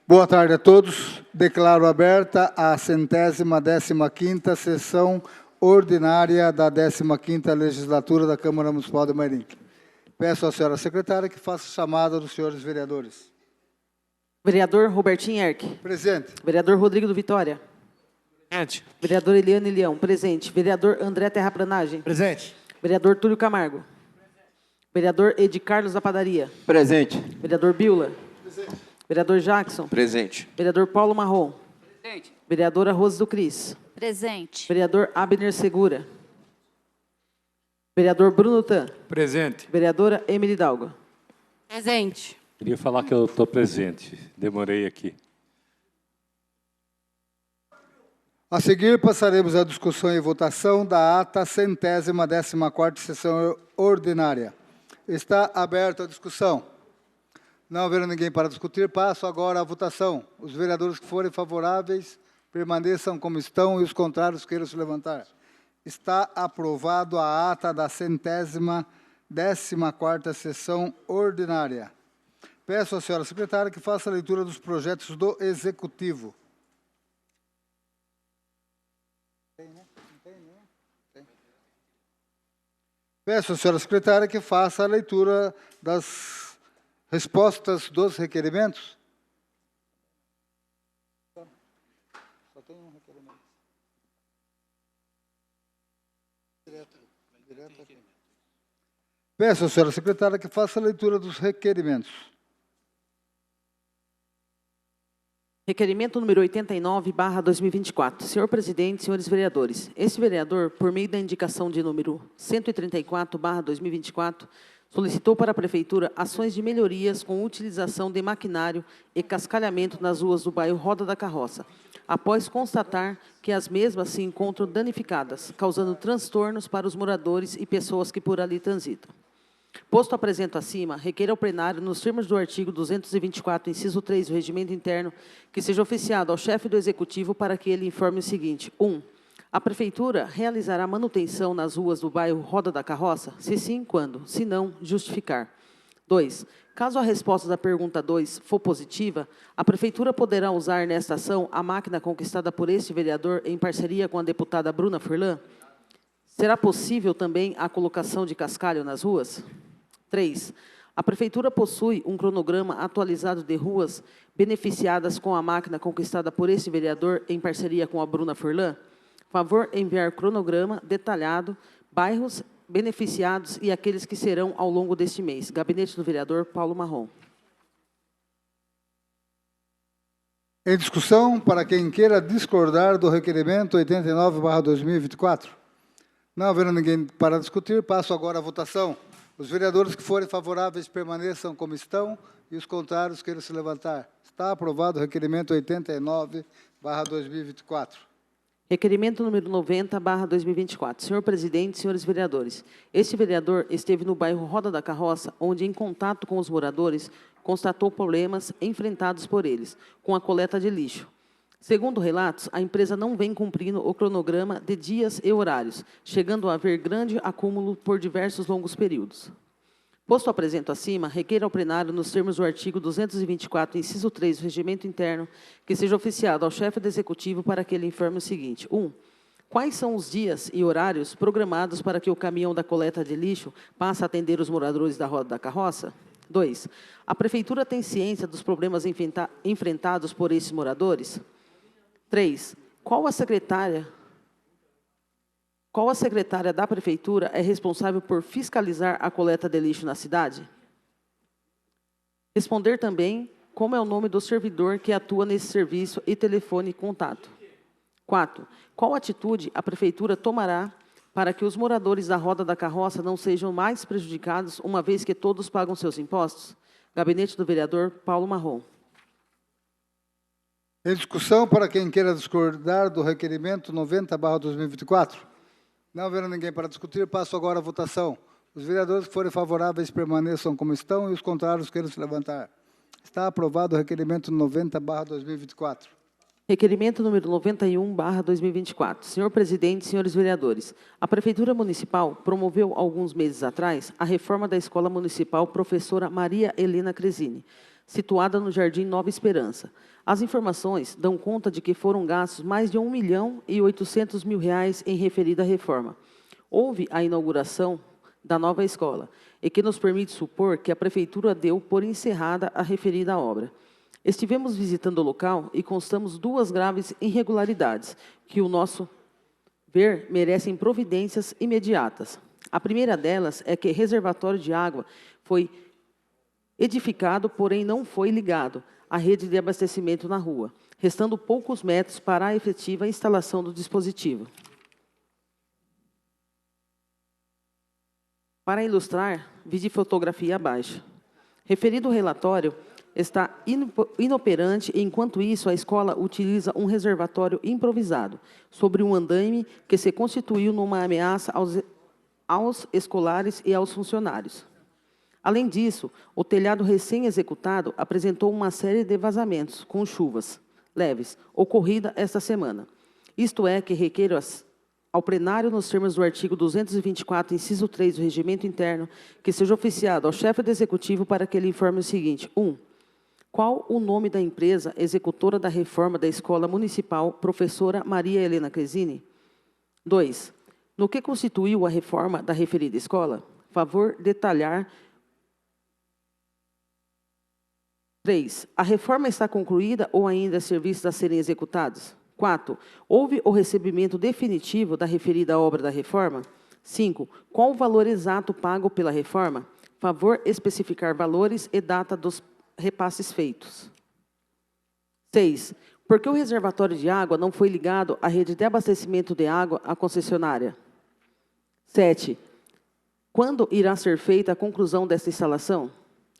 Boa tarde a todos. Declaro aberta a 115ª sessão ordinária da 15ª Legislatura da Câmara Municipal de Mairim. Peço à senhora secretária que faça a chamada dos senhores vereadores. Vereador Robertinho Erck. Presente. Vereador Rodrigo do Vitória. Presente. Vereador Eliane Leão. Presente. Vereador André Terraplanagem. Presente. Vereador Túlio Camargo. Vereador Edi Carlos da Padaria. Presente. Vereador Biula. Presente. Vereador Jackson. Presente. Vereador Paulo Marrom. Presente. Vereadora Rose do Cris. Presente. Vereador Abner Segura. Vereador Bruno Tan. Presente. Vereadora Emily Dalga. Presente. Queria falar que eu estou presente. Demorei aqui. A seguir, passaremos à discussão e votação da ata 114ª sessão ordinária. Está aberta a discussão. Não havendo ninguém para discutir, passo agora à votação. Os vereadores que forem favoráveis permaneçam como estão e os contrários queiram se levantar. Está aprovado a ata da 114ª sessão ordinária. Peço à senhora secretária que faça a leitura dos projetos do Executivo. Peço à senhora secretária que faça a leitura das respostas dos requerimentos. Só tem um requerimento. Direto aqui. Peço à senhora secretária que faça a leitura dos requerimentos. Requerimento número 89/2024. Senhor presidente, senhores vereadores, este vereador, por meio da indicação de número 134/2024, solicitou para a Prefeitura ações de melhorias com utilização de maquinário e cascalhamento nas ruas do bairro Roda da Carroça, após constatar que as mesmas se encontram danificadas, causando transtornos para os moradores e pessoas que por ali transitam. Posto apresento acima, requer ao plenário, nos termos do artigo 224, inciso 3 do Regimento Interno, que seja oficiado ao chefe do Executivo para que ele informe o seguinte. 1. A Prefeitura realizará manutenção nas ruas do bairro Roda da Carroça? Se sim, quando? Se não, justificar. 2. Caso a resposta da pergunta 2 for positiva, a Prefeitura poderá usar nesta ação a máquina conquistada por este vereador em parceria com a deputada Bruna Furlan? Será possível também a colocação de cascalho nas ruas? 3. A Prefeitura possui um cronograma atualizado de ruas beneficiadas com a máquina conquistada por este vereador em parceria com a Bruna Furlan? Favor enviar cronograma detalhado, bairros beneficiados e aqueles que serão ao longo deste mês. Gabinete do vereador Paulo Marrom. Em discussão, para quem queira discordar do requerimento 89/2024. Não havendo ninguém para discutir, passo agora à votação. Os vereadores que forem favoráveis permaneçam como estão e os contrários queiram se levantar. Está aprovado o requerimento 89/2024. Requerimento número 90/2024. Senhor presidente, senhores vereadores, este vereador esteve no bairro Roda da Carroça, onde, em contato com os moradores, constatou problemas enfrentados por eles, com a coleta de lixo. Segundo relatos, a empresa não vem cumprindo o cronograma de dias e horários, chegando a haver grande acúmulo por diversos longos períodos. Posto apresento acima, requer ao plenário, nos termos do artigo 224, inciso 3 do Regimento Interno, que seja oficiado ao chefe do Executivo para que ele informe o seguinte. 1. Quais são os dias e horários programados para que o caminhão da coleta de lixo passe a atender os moradores da Roda da Carroça? 2. A Prefeitura tem ciência dos problemas enfrentados por esses moradores? 3. Qual a secretária da Prefeitura é responsável por fiscalizar a coleta de lixo na cidade? Responder também como é o nome do servidor que atua nesse serviço e telefone contato. 4. Qual atitude a Prefeitura tomará para que os moradores da Roda da Carroça não sejam mais prejudicados, uma vez que todos pagam seus impostos? Gabinete do vereador Paulo Marrom. Em discussão, para quem queira discordar do requerimento 90/2024. Não havendo ninguém para discutir, passo agora à votação. Os vereadores que forem favoráveis permaneçam como estão e os contrários queiram se levantar. Está aprovado o requerimento 90/2024. Requerimento número 91/2024. Senhor presidente, senhores vereadores, a Prefeitura Municipal promoveu, alguns meses atrás, a reforma da Escola Municipal Professora Maria Helena Cresini, situada no Jardim Nova Esperança. As informações dão conta de que foram gastos mais de R$ 1.800.000 em referida reforma. Houve a inauguração da nova escola, e que nos permite supor que a Prefeitura deu por encerrada a referida obra. Estivemos visitando o local e constatamos duas graves irregularidades, que, o nosso ver, merecem providências imediatas. A primeira delas é que o reservatório de água foi edificado, porém não foi ligado à rede de abastecimento na rua, restando poucos metros para a efetiva instalação do dispositivo. Para ilustrar, vide fotografia abaixo. Referido relatório está inoperante, e, enquanto isso, a escola utiliza um reservatório improvisado sobre um andaime que se constituiu numa ameaça aos escolares e aos funcionários. Além disso, o telhado recém-executado apresentou uma série de vazamentos com chuvas leves, ocorrida esta semana. Isto é, que requer ao plenário, nos termos do artigo 224, inciso 3 do Regimento Interno, que seja oficiado ao chefe do Executivo para que ele informe o seguinte. 1. Qual o nome da empresa executora da reforma da Escola Municipal Professora Maria Helena Cresini? 2. No que constituiu a reforma da referida escola? Favor detalhar. 3. A reforma está concluída ou ainda há serviços a serem executados? 4. Houve o recebimento definitivo da referida obra da reforma? 5. Qual o valor exato pago pela reforma? Favor especificar valores e data dos repasses feitos. 6. Por que o reservatório de água não foi ligado à rede de abastecimento de água à concessionária? 7. Quando irá ser feita a conclusão desta instalação?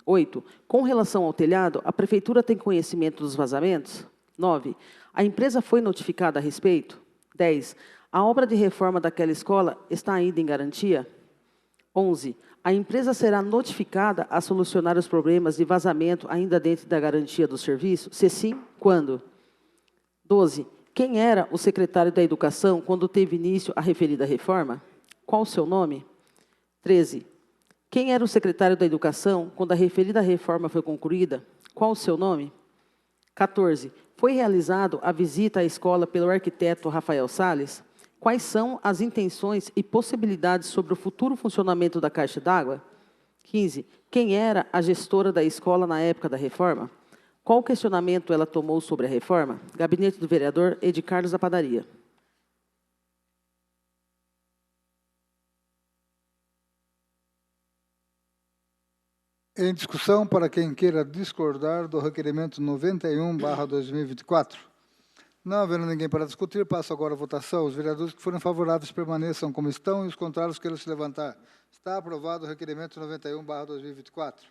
8. Com relação ao telhado, a Prefeitura tem conhecimento dos vazamentos? 9. A empresa foi notificada a respeito? 10. A obra de reforma daquela escola está ainda em garantia? 11. A empresa será notificada a solucionar os problemas de vazamento ainda dentro da garantia do serviço? Se sim, quando? 12. Quem era o secretário da Educação quando teve início a referida reforma? Qual o seu nome? 13. Quem era o secretário da Educação quando a referida reforma foi concluída? Qual o seu nome? 14. Foi realizada a visita à escola pelo arquiteto Rafael Salles? Quais são as intenções e possibilidades sobre o futuro funcionamento da caixa d'água? 15. Quem era a gestora da escola na época da reforma? Qual questionamento ela tomou sobre a reforma? Gabinete do vereador Edi Carlos da Padaria. Em discussão, para quem queira discordar do requerimento 91/2024. Não havendo ninguém para discutir, passo agora a votação. Os vereadores que forem favoráveis permaneçam como estão e os contrários queiram se levantar. Está aprovado o requerimento 91/2024.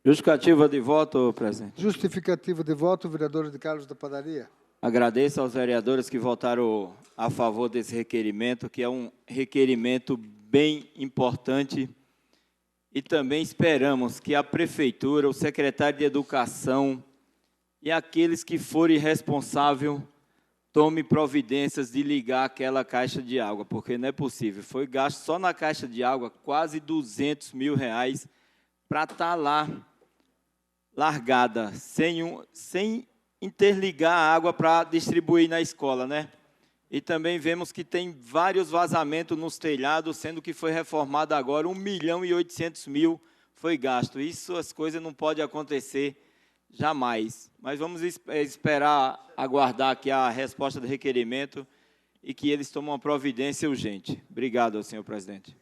Justificativa de voto, presidente. Justificativa de voto, vereador Edi Carlos da Padaria. Agradeço aos vereadores que votaram a favor desse requerimento, que é um requerimento bem importante. E também esperamos que a Prefeitura, o secretário de Educação e aqueles que forem responsáveis tome providências de ligar aquela caixa de água, porque não é possível. Foi gasto só na caixa de água quase R$200 mil para estar lá largada, sem interligar a água para distribuir na escola, né? E também vemos que tem vários vazamentos nos telhados, sendo que foi reformado agora R$1.800.000 foi gasto. Isso, as coisas não podem acontecer jamais. Mas vamos esperar, aguardar aqui a resposta do requerimento e que eles tomem uma providência urgente. Obrigado, senhor presidente.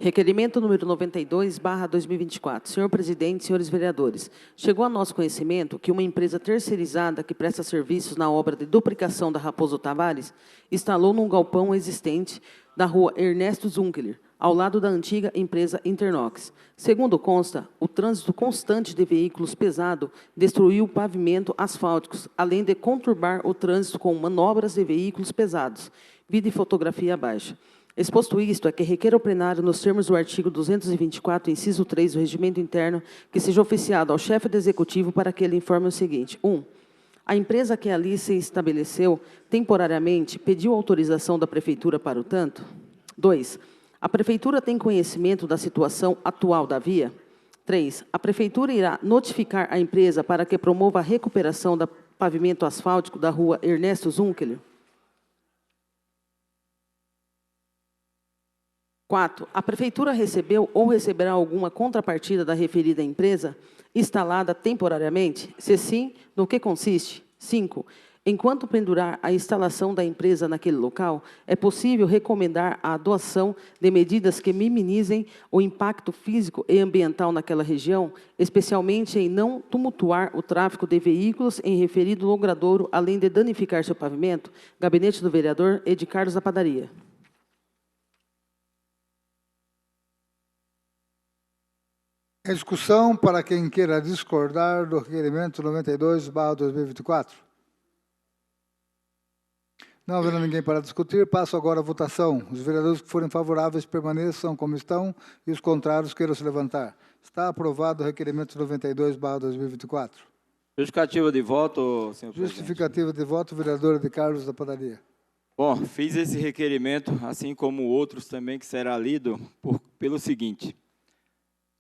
Requerimento número 92/2024. Senhor presidente, senhores vereadores, chegou a nosso conhecimento que uma empresa terceirizada que presta serviços na obra de duplicação da Raposo Tavares instalou num galpão existente da rua Ernesto Zunkeler, ao lado da antiga empresa Internox. Segundo consta, o trânsito constante de veículos pesados destruiu o pavimento asfáltico, além de conturbar o trânsito com manobras de veículos pesados. Vide fotografia abaixo. Exposto isto, é que requer ao plenário, nos termos do artigo 224, inciso 3 do Regimento Interno, que seja oficiado ao chefe do Executivo para que ele informe o seguinte. 1. A empresa que ali se estabeleceu temporariamente pediu autorização da Prefeitura para o tanto? 2. A Prefeitura tem conhecimento da situação atual da via? 3. A Prefeitura irá notificar a empresa para que promova a recuperação do pavimento asfáltico da rua Ernesto Zunkeler. 4. A Prefeitura recebeu ou receberá alguma contrapartida da referida empresa instalada temporariamente? Se sim, no que consiste? 5. Enquanto pendurar a instalação da empresa naquele local, é possível recomendar a adoção de medidas que minimizem o impacto físico e ambiental naquela região, especialmente em não tumultuar o tráfego de veículos em referido logradouro, além de danificar seu pavimento? Gabinete do vereador Edi Carlos da Padaria. Em discussão, para quem queira discordar do requerimento 92/2024. Não havendo ninguém para discutir, passo agora à votação. Os vereadores que forem favoráveis permaneçam como estão e os contrários queiram se levantar. Está aprovado o requerimento 92/2024. Justificativa de voto, senhor presidente. Justificativa de voto, vereador Edi Carlos da Padaria. Bom, fiz esse requerimento, assim como outros também, que será lido pelo seguinte.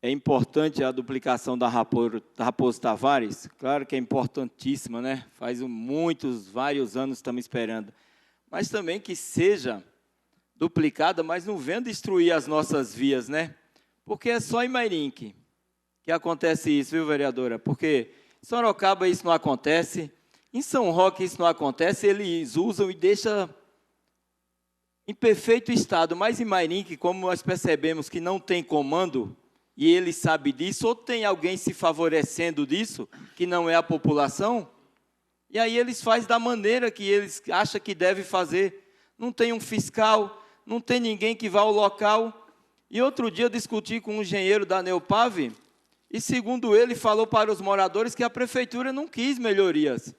É importante a duplicação da Raposo Tavares? Claro que é importantíssima, né? Faz vários anos estamos esperando. Mas também que seja duplicada, mas não venha destruir as nossas vias, né? Porque é só em Mairinque que acontece isso, viu, vereadora? Porque em Sorocaba isso não acontece, em São Roque isso não acontece, eles usam e deixam em perfeito estado. Mas em Mairinque, como nós percebemos que não tem comando, e ele sabe disso, ou tem alguém se favorecendo disso, que não é a população, e aí eles fazem da maneira que eles acham que deve fazer. Não tem um fiscal, não tem ninguém que vá ao local. E outro dia eu discuti com um engenheiro da Neopave, e segundo ele, falou para os moradores que a prefeitura não quis melhorias.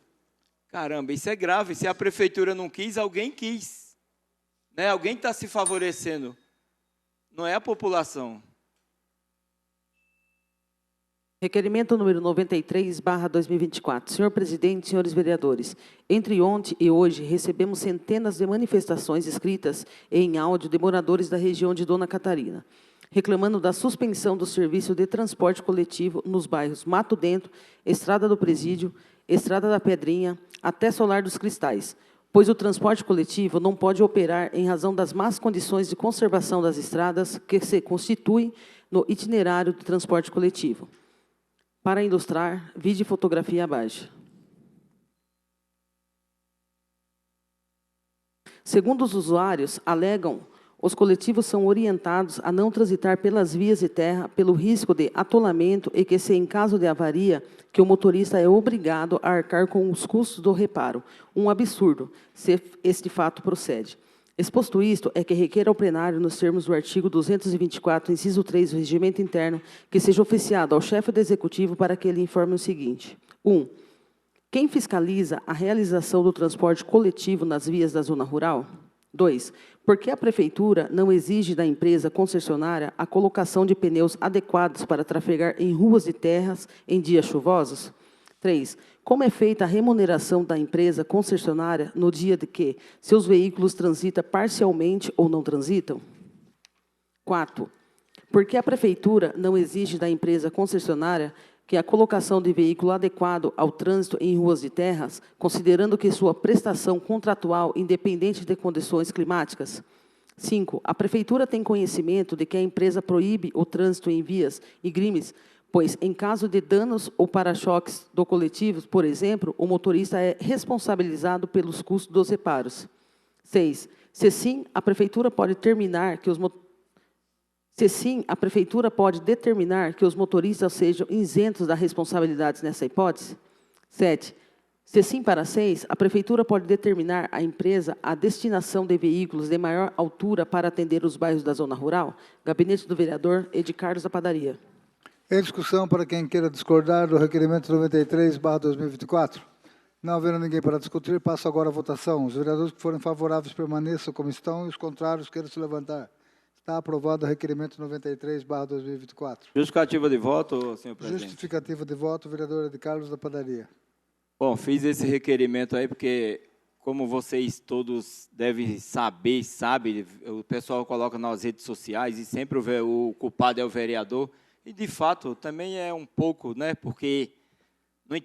Caramba, isso é grave. Se a prefeitura não quis, alguém quis. Né? Alguém está se favorecendo. Não é a população. Requerimento número 93/2024. Senhor presidente, senhores vereadores, entre ontem e hoje recebemos centenas de manifestações escritas e em áudio de moradores da região de Dona Catarina, reclamando da suspensão do serviço de transporte coletivo nos bairros Mato Dentro, Estrada do Presídio, Estrada da Pedrinha, até Solar dos Cristais, pois o transporte coletivo não pode operar em razão das más condições de conservação das estradas que se constituem no itinerário de transporte coletivo. Para ilustrar, vídeo e fotografia abaixo. Segundo os usuários, alegam, os coletivos são orientados a não transitar pelas vias de terra pelo risco de atolamento e que, se em caso de avaria, que o motorista é obrigado a arcar com os custos do reparo. Um absurdo, se este fato procede. Exposto isto, é que requer ao plenário, nos termos do artigo 224, inciso 3 do Regimento Interno, que seja oficiado ao chefe do Executivo para que ele informe o seguinte. 1. Quem fiscaliza a realização do transporte coletivo nas vias da zona rural? 2. Por que a Prefeitura não exige da empresa concessionária a colocação de pneus adequados para trafegar em ruas de terras em dias chuvosos? 3. Como é feita a remuneração da empresa concessionária no dia de que seus veículos transitam parcialmente ou não transitam? 4. Por que a Prefeitura não exige da empresa concessionária que a colocação de veículo adequado ao trânsito em ruas de terras, considerando que sua prestação contratual independente de condições climáticas? 5. A Prefeitura tem conhecimento de que a empresa proíbe o trânsito em vias íngremes, pois, em caso de danos ou para-choques do coletivo, por exemplo, o motorista é responsabilizado pelos custos dos reparos. 6. Se sim, a Prefeitura pode determinar que os motoristas sejam isentos das responsabilidades nessa hipótese? 7. Se sim para 6, a Prefeitura pode determinar à empresa a destinação de veículos de maior altura para atender os bairros da zona rural? Gabinete do vereador Edi Carlos da Padaria. Em discussão, para quem queira discordar do requerimento 93/2024. Não havendo ninguém para discutir, passo agora à votação. Os vereadores que forem favoráveis permaneçam como estão e os contrários queiram se levantar. Está aprovado o requerimento 93/2024. Justificativa de voto, senhor presidente. Justificativa de voto, vereador Edi Carlos da Padaria. Bom, fiz esse requerimento aí porque, como vocês todos devem saber, o pessoal coloca nas redes sociais e sempre o culpado é o vereador. E, de fato, também é um pouco, né, porque não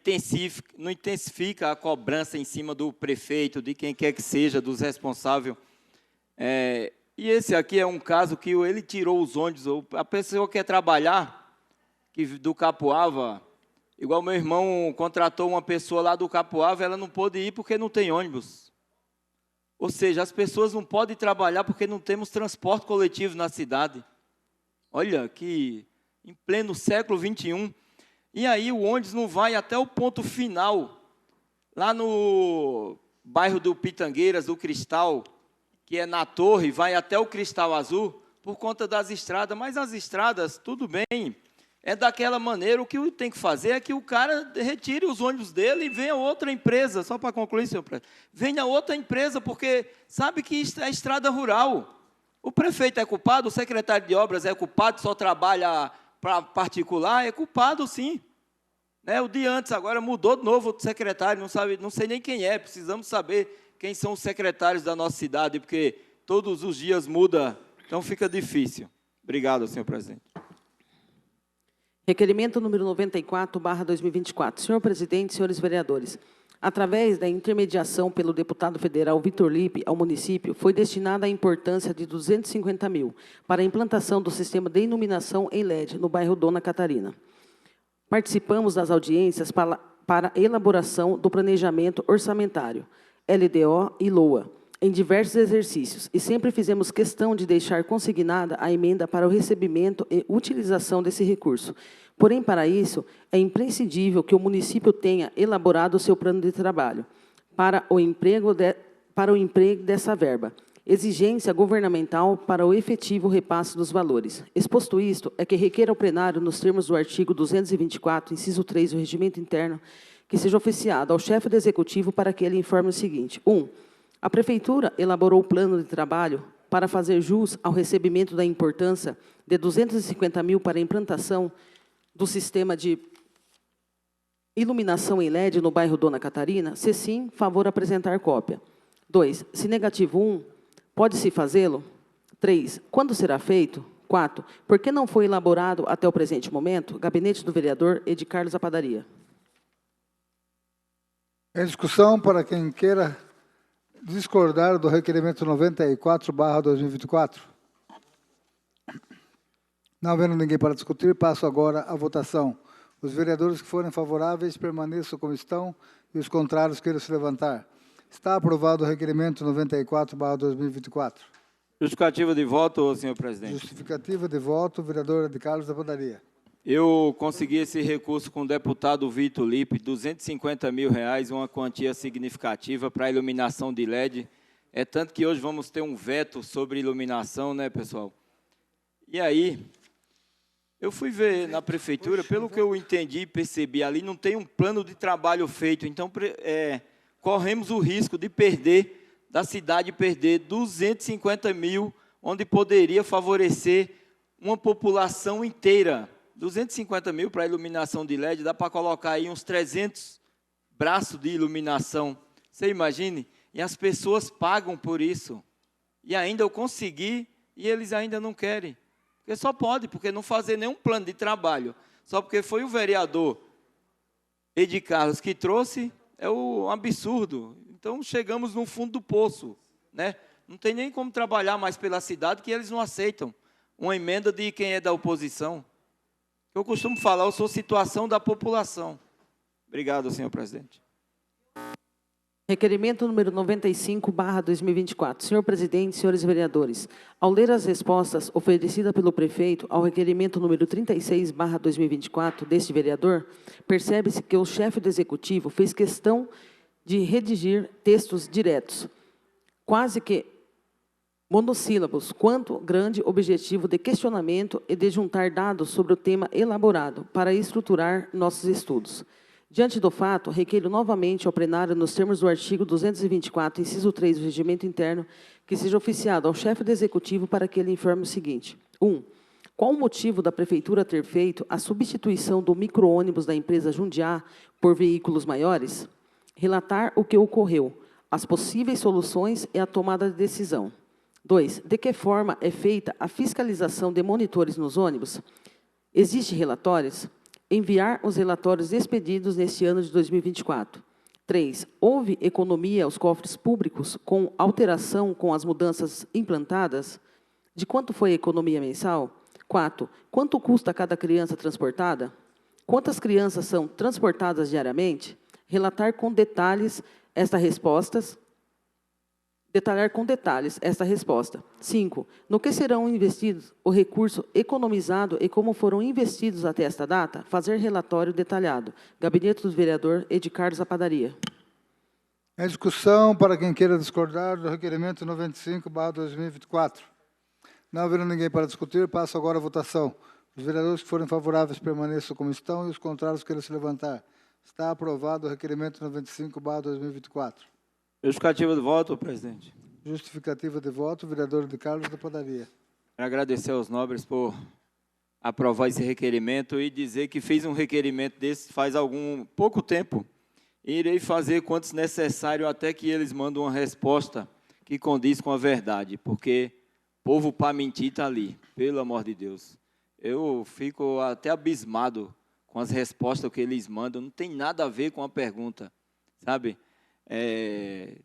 intensifica a cobrança em cima do prefeito, de quem quer que seja, dos responsáveis. E esse aqui é um caso que ele tirou os ônibus. A pessoa quer trabalhar, do Capoava, igual meu irmão contratou uma pessoa lá do Capoava, ela não pôde ir porque não tem ônibus. Ou seja, as pessoas não podem trabalhar porque não temos transporte coletivo na cidade. Olha, que em pleno século XXI. E aí o ônibus não vai até o ponto final, lá no bairro do Pitangueiras, do Cristal, que é na Torre, vai até o Cristal Azul, por conta das estradas. Mas as estradas, tudo bem, é daquela maneira. O que tem que fazer é que o cara retire os ônibus dele e venha outra empresa. Só para concluir, senhor presidente. Venha outra empresa, porque sabe que é estrada rural. O prefeito é culpado, o secretário de obras é culpado, só trabalha para particular, é culpado sim. O dia antes agora mudou de novo o secretário, não sei nem quem é, precisamos saber quem são os secretários da nossa cidade, porque todos os dias muda, então fica difícil. Obrigado, senhor presidente. Requerimento número 94/2024. Senhor presidente, senhores vereadores, através da intermediação pelo deputado federal Vitor Lippe ao município, foi destinada a importância de 250 mil para a implantação do sistema de iluminação em LED no bairro Dona Catarina. Participamos das audiências para a elaboração do planejamento orçamentário, LDO e LOA, em diversos exercícios, e sempre fizemos questão de deixar consignada a emenda para o recebimento e utilização desse recurso. Porém, para isso, é imprescindível que o município tenha elaborado o seu plano de trabalho para o emprego dessa verba, exigência governamental para o efetivo repasse dos valores. Exposto isto, é que requer ao plenário, nos termos do artigo 224, inciso 3 do Regimento Interno, que seja oficiado ao chefe do Executivo para que ele informe o seguinte. 1. A Prefeitura elaborou o plano de trabalho para fazer jus ao recebimento da importância de 250 mil para a implantação do sistema de iluminação em LED no bairro Dona Catarina? Se sim, favor apresentar cópia. 2. Se negativo 1, pode-se fazê-lo? 3. Quando será feito? 4. Por que não foi elaborado até o presente momento? Gabinete do vereador Edi Carlos da Padaria. Em discussão, para quem queira discordar do requerimento 94/2024. Não havendo ninguém para discutir, passo agora à votação. Os vereadores que forem favoráveis permaneçam como estão e os contrários queiram se levantar. Está aprovado o requerimento 94/2024. Justificativa de voto, senhor presidente. Justificativa de voto, vereador Edi Carlos da Padaria. Eu consegui esse recurso com o deputado Vitor Lippe, R$250 mil, uma quantia significativa para a iluminação de LED. É tanto que hoje vamos ter um veto sobre iluminação, né, pessoal? E aí, eu fui ver na prefeitura, pelo que eu entendi e percebi, ali não tem um plano de trabalho feito, então corremos o risco de da cidade perder 250 mil, onde poderia favorecer uma população inteira. 250 mil para iluminação de LED, dá para colocar aí uns 300 braços de iluminação. Você imagine? E as pessoas pagam por isso. E ainda eu consegui, e eles ainda não querem. Porque só pode, porque não fazer nenhum plano de trabalho. Só porque foi o vereador Edi Carlos que trouxe, é um absurdo. Então, chegamos no fundo do poço, né? Não tem nem como trabalhar mais pela cidade, que eles não aceitam uma emenda de quem é da oposição. Eu costumo falar, eu sou situação da população. Obrigado, senhor presidente. Requerimento número 95/2024. Senhor presidente, senhores vereadores, ao ler as respostas oferecidas pelo prefeito ao requerimento número 36/2024 deste vereador, percebe-se que o chefe do executivo fez questão de redigir textos diretos, quase que monossílabos, quanto grande objetivo de questionamento e de juntar dados sobre o tema elaborado para estruturar nossos estudos. Diante do fato, requeiro novamente ao plenário, nos termos do artigo 224, inciso 3 do Regimento Interno, que seja oficiado ao chefe do Executivo para que ele informe o seguinte. 1. Qual o motivo da Prefeitura ter feito a substituição do micro-ônibus da empresa Jundiá por veículos maiores? Relatar o que ocorreu, as possíveis soluções e a tomada de decisão. 2. De que forma é feita a fiscalização de monitores nos ônibus? Existem relatórios? Enviar os relatórios expedidos neste ano de 2024. 3. Houve economia aos cofres públicos com alteração com as mudanças implantadas? De quanto foi a economia mensal? 4. Quanto custa cada criança transportada? Quantas crianças são transportadas diariamente? Relatar com detalhes estas respostas. Detalhar com detalhes esta resposta. 5. No que serão investidos o recurso economizado e como foram investidos até esta data? Fazer relatório detalhado. Gabinete do vereador Edi Carlos da Padaria. Em discussão, para quem queira discordar do requerimento 95/2024. Não havendo ninguém para discutir, passo agora à votação. Os vereadores que forem favoráveis permaneçam como estão e os contrários queiram se levantar. Está aprovado o requerimento 95/2024. Justificativa de voto, presidente. Justificativa de voto, vereador Edi Carlos da Padaria. Quero agradecer aos nobres por aprovar esse requerimento e dizer que fez um requerimento desse faz pouco tempo. Irei fazer quantos necessário até que eles mandem uma resposta que condiz com a verdade, porque povo para mentir está ali, pelo amor de Deus. Eu fico até abismado com as respostas que eles mandam, não tem nada a ver com a pergunta, sabe? É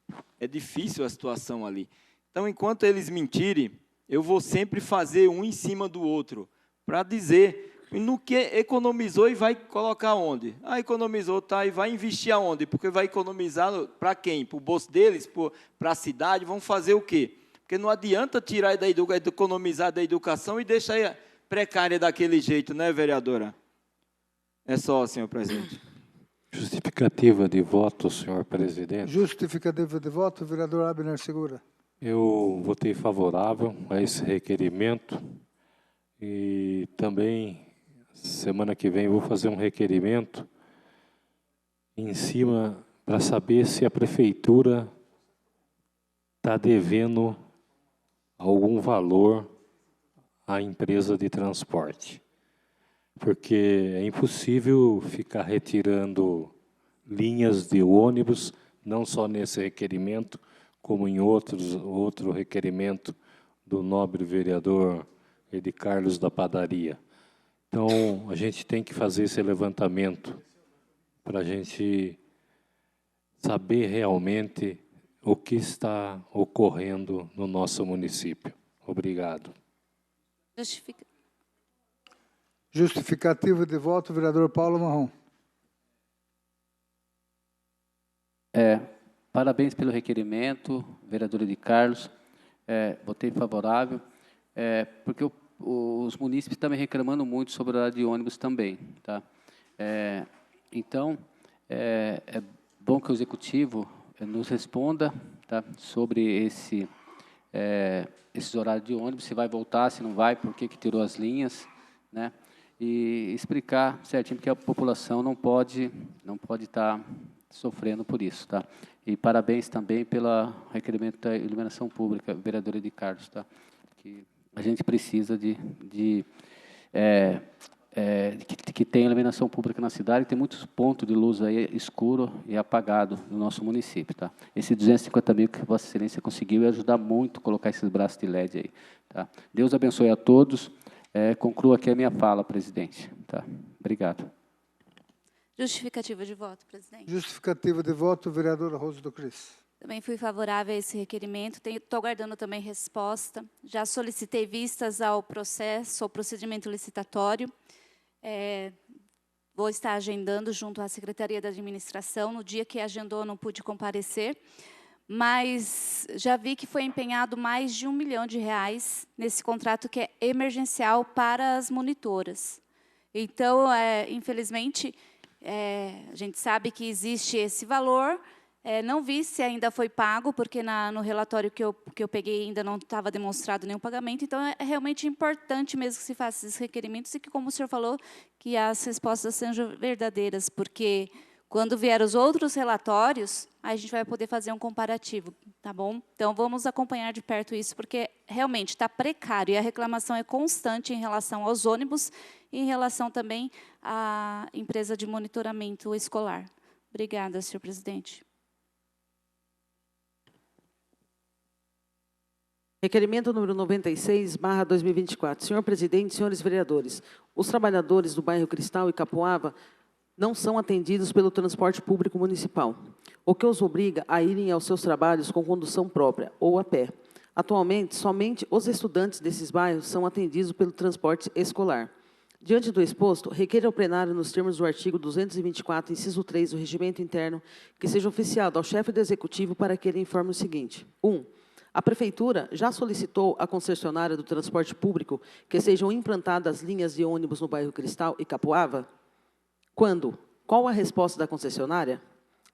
difícil a situação ali. Então, enquanto eles mentirem, eu vou sempre fazer um em cima do outro, para dizer no que economizou e vai colocar onde. Ah, economizou, tá, e vai investir aonde? Porque vai economizar para quem? Para o bolso deles? Para a cidade? Vão fazer o quê? Porque não adianta tirar economizar da educação e deixar precária daquele jeito, né, vereadora? É só, senhor presidente. Justificativa de voto, senhor presidente. Justificativa de voto, vereador Abner Segura. Eu votei favorável a esse requerimento e também, semana que vem, vou fazer um requerimento em cima para saber se a prefeitura está devendo algum valor à empresa de transporte. Porque é impossível ficar retirando linhas de ônibus, não só nesse requerimento, como em outro requerimento do nobre vereador Edi Carlos da Padaria. Então, a gente tem que fazer esse levantamento para a gente saber realmente o que está ocorrendo no nosso município. Obrigado. Justificativa de voto, vereador Paulo Marrom. Parabéns pelo requerimento, vereador Edi Carlos. Votei favorável, porque os munícipes estão me reclamando muito sobre o horário de ônibus também. Tá? Então, é bom que o Executivo nos responda, tá, sobre esses horários de ônibus, se vai voltar, se não vai, por que tirou as linhas, né? E explicar certinho, porque a população não pode estar sofrendo por isso, tá? E parabéns também pelo requerimento da iluminação pública, vereador Edi Carlos, tá? Que a gente precisa que tenha iluminação pública na cidade, tem muitos pontos de luz aí escuro e apagado no nosso município, tá? Esse 250 mil que Vossa Excelência conseguiu ajudar muito a colocar esses braços de LED aí, tá? Deus abençoe a todos. Concluo aqui a minha fala, presidente. Tá? Obrigado. Justificativa de voto, presidente. Justificativa de voto, vereadora Rosa do Cris. Também fui favorável a esse requerimento. Estou aguardando também resposta. Já solicitei vistas ao procedimento licitatório. Vou estar agendando junto à Secretaria da Administração. No dia que agendou, não pude comparecer. Mas já vi que foi empenhado mais de R$1 milhão nesse contrato que é emergencial para as monitoras. Então, infelizmente, a gente sabe que existe esse valor. Não vi se ainda foi pago, porque no relatório que eu peguei ainda não estava demonstrado nenhum pagamento. Então, é realmente importante mesmo que se faça esses requerimentos e que, como o senhor falou, que as respostas sejam verdadeiras, porque quando vier os outros relatórios, a gente vai poder fazer um comparativo, tá bom? Então, vamos acompanhar de perto isso, porque realmente está precário e a reclamação é constante em relação aos ônibus e em relação também à empresa de monitoramento escolar. Obrigada, senhor presidente. Requerimento número 96/2024. Senhor presidente, senhores vereadores, os trabalhadores do bairro Cristal e Capoava não são atendidos pelo transporte público municipal, o que os obriga a irem aos seus trabalhos com condução própria ou a pé. Atualmente, somente os estudantes desses bairros são atendidos pelo transporte escolar. Diante do exposto, requer ao plenário, nos termos do artigo 224, inciso 3 do Regimento Interno, que seja oficiado ao chefe do Executivo para que ele informe o seguinte. 1. A Prefeitura já solicitou à concessionária do transporte público que sejam implantadas linhas de ônibus no bairro Cristal e Capoava? Quando? Qual a resposta da concessionária?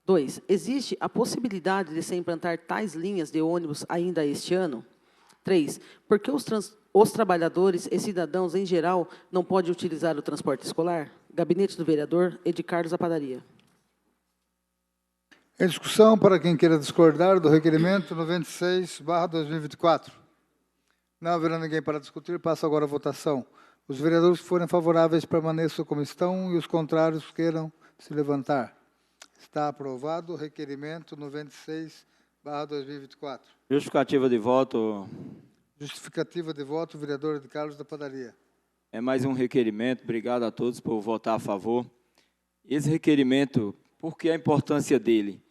2. Existe a possibilidade de se implantar tais linhas de ônibus ainda este ano? 3. Por que os trabalhadores e cidadãos em geral não podem utilizar o transporte escolar? Gabinete do vereador Ed Carlos da Padaria. Em discussão, para quem queira discordar do requerimento 96/2024. Não havendo ninguém para discutir, passo agora à votação. Os vereadores que forem favoráveis permaneçam como estão e os contrários queiram se levantar. Está aprovado o requerimento 96/2024. Justificativa de voto. Justificativa de voto, vereador Ed Carlos da Padaria. É mais um requerimento. Obrigado a todos por votar a favor. Esse requerimento, por que a importância dele?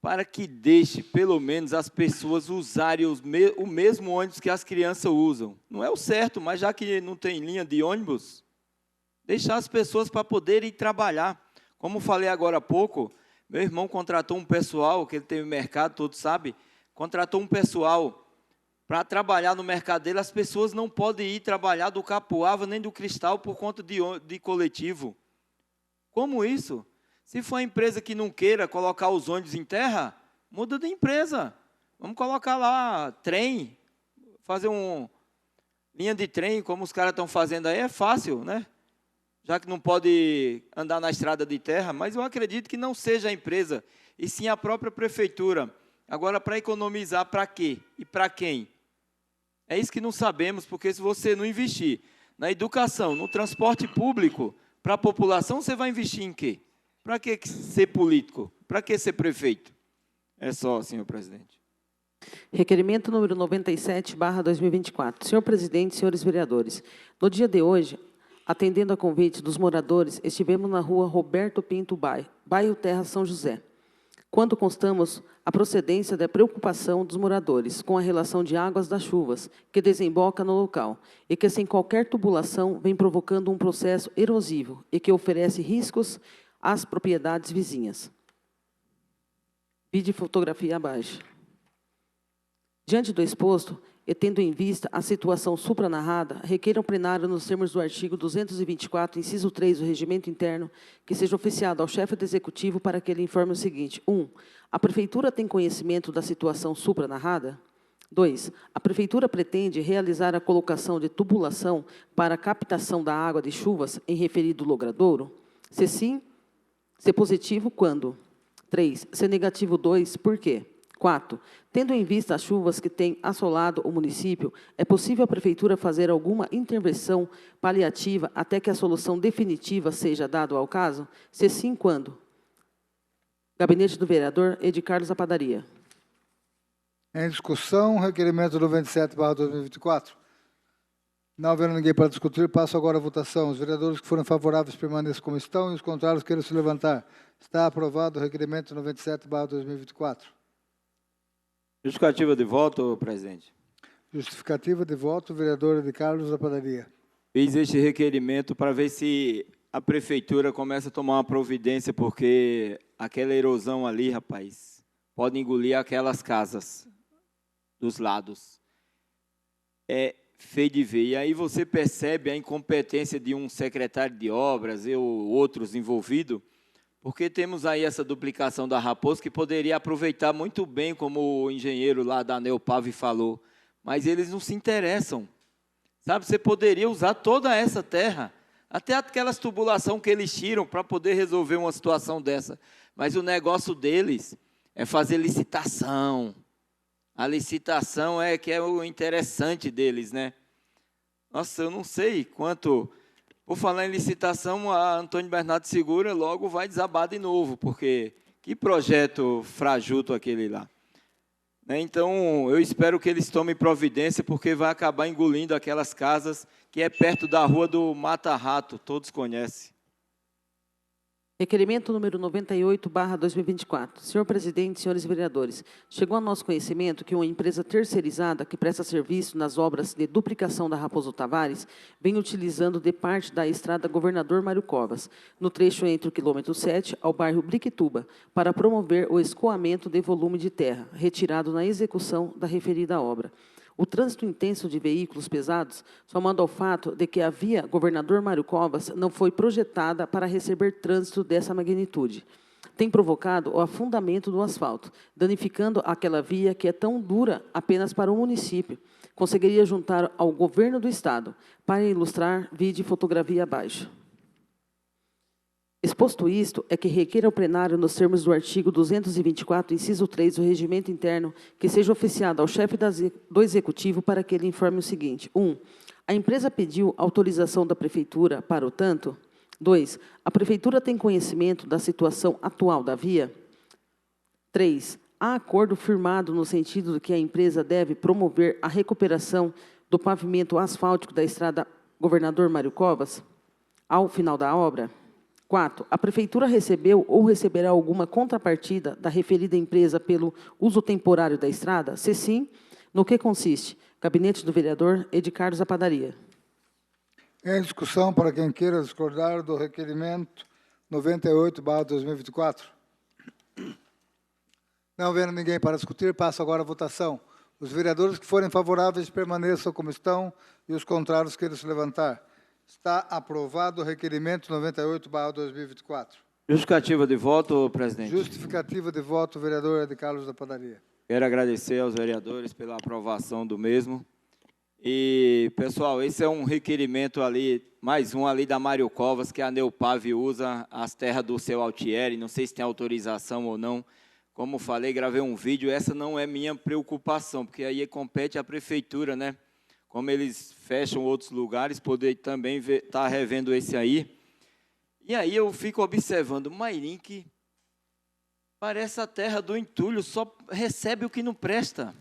Para que deixe, pelo menos, as pessoas usarem o mesmo ônibus que as crianças usam. Não é o certo, mas já que não tem linha de ônibus, deixar as pessoas para poderem trabalhar. Como falei agora há pouco, meu irmão contratou um pessoal, que ele tem o mercado, todos sabem, contratou um pessoal para trabalhar no mercado dele. As pessoas não podem ir trabalhar do Capoava nem do Cristal por conta de coletivo. Como isso? Se for uma empresa que não queira colocar os ônibus em terra, muda de empresa. Vamos colocar lá trem, fazer linha de trem, como os caras estão fazendo aí, é fácil, né? Já que não pode andar na estrada de terra, mas eu acredito que não seja a empresa, e sim a própria prefeitura. Agora, para economizar, para quê? E para quem? É isso que não sabemos, porque se você não investir na educação, no transporte público, para a população, você vai investir em quê? Para que ser político? Para que ser prefeito? É só, senhor presidente. Requerimento número 97/2024. Senhor presidente, senhores vereadores, no dia de hoje, atendendo a convite dos moradores, estivemos na rua Roberto Pinto bairro Terra São José, quando constamos a procedência da preocupação dos moradores com a relação de águas das chuvas que desemboca no local e que, sem qualquer tubulação, vem provocando um processo erosivo e que oferece riscos às propriedades vizinhas. Vide fotografia abaixo. Diante do exposto, e tendo em vista a situação supranarrada, requer ao plenário, nos termos do artigo 224, inciso 3 do Regimento Interno, que seja oficiado ao chefe do Executivo para que ele informe o seguinte. 1. A Prefeitura tem conhecimento da situação supranarrada? 2. A Prefeitura pretende realizar a colocação de tubulação para a captação da água de chuvas em referido logradouro? Se sim, se positivo, quando? 3. Se negativo, 2, por quê? 4. Tendo em vista as chuvas que têm assolado o município, é possível a Prefeitura fazer alguma intervenção paliativa até que a solução definitiva seja dada ao caso? Se sim, quando? Gabinete do vereador Ed Carlos da Padaria. Em discussão, requerimento 97/2024. Não havendo ninguém para discutir, passo agora à votação. Os vereadores que forem favoráveis permaneçam como estão e os contrários queiram se levantar. Está aprovado o requerimento 97/2024. Justificativa de voto, presidente. Justificativa de voto, vereador Ed Carlos da Padaria. Fiz este requerimento para ver se a prefeitura começa a tomar uma providência, porque aquela erosão ali, rapaz, pode engolir aquelas casas dos lados. É feio de ver. E aí você percebe a incompetência de um secretário de obras e outros envolvidos, porque temos aí essa duplicação da Raposo, que poderia aproveitar muito bem, como o engenheiro lá da Neopave falou, mas eles não se interessam. Sabe, você poderia usar toda essa terra, até aquelas tubulações que eles tiram para poder resolver uma situação dessa. Mas o negócio deles é fazer licitação. A licitação é que é o interessante deles, né? Nossa, eu não sei quanto... Por falar em licitação, a Antônio Bernardo Segura logo vai desabar de novo, porque que projeto frajuto aquele lá. né? Então, eu espero que eles tomem providência, porque vai acabar engolindo aquelas casas que é perto da rua do Mata-Rato, todos conhecem. Requerimento número 98/2024. Senhor presidente, senhores vereadores, chegou ao nosso conhecimento que uma empresa terceirizada que presta serviço nas obras de duplicação da Raposo Tavares vem utilizando de parte da estrada Governador Mário Covas, no trecho entre o quilômetro 7 ao bairro Briquituba, para promover o escoamento de volume de terra retirado na execução da referida obra. O trânsito intenso de veículos pesados, somando ao fato de que a via Governador Mário Covas não foi projetada para receber trânsito dessa magnitude, tem provocado o afundamento do asfalto, danificando aquela via que é tão dura apenas para o município. Conseguiria juntar ao governo do Estado. Para ilustrar, vide fotografia abaixo. Exposto isto, é que requer ao plenário, nos termos do artigo 224, inciso 3 do Regimento Interno, que seja oficiado ao chefe do Executivo para que ele informe o seguinte. 1. A empresa pediu autorização da Prefeitura para o tanto. 2. A Prefeitura tem conhecimento da situação atual da via. 3. Há acordo firmado no sentido de que a empresa deve promover a recuperação do pavimento asfáltico da estrada Governador Mário Covas ao final da obra. 4. A Prefeitura recebeu ou receberá alguma contrapartida da referida empresa pelo uso temporário da estrada? Se sim, no que consiste? Gabinete do vereador Ed Carlos da Padaria. Em discussão, para quem queira discordar do requerimento 98/2024. Não vendo ninguém para discutir, passo agora a votação. Os vereadores que forem favoráveis permaneçam como estão e os contrários queiram se levantar. Está aprovado o requerimento 98/2024. Justificativa de voto, presidente. Justificativa de voto, vereador Ed Carlos da Padaria. Quero agradecer aos vereadores pela aprovação do mesmo. E, pessoal, esse é um requerimento ali, mais um ali da Mário Covas, que a Neopave usa as terras do seu Altieri, não sei se tem autorização ou não. Como falei, gravei um vídeo, essa não é minha preocupação, porque aí compete à prefeitura, né? Como eles fecham outros lugares, poder também estar revendo esse aí. E aí eu fico observando, Mairinque parece a terra do entulho, só recebe o que não presta.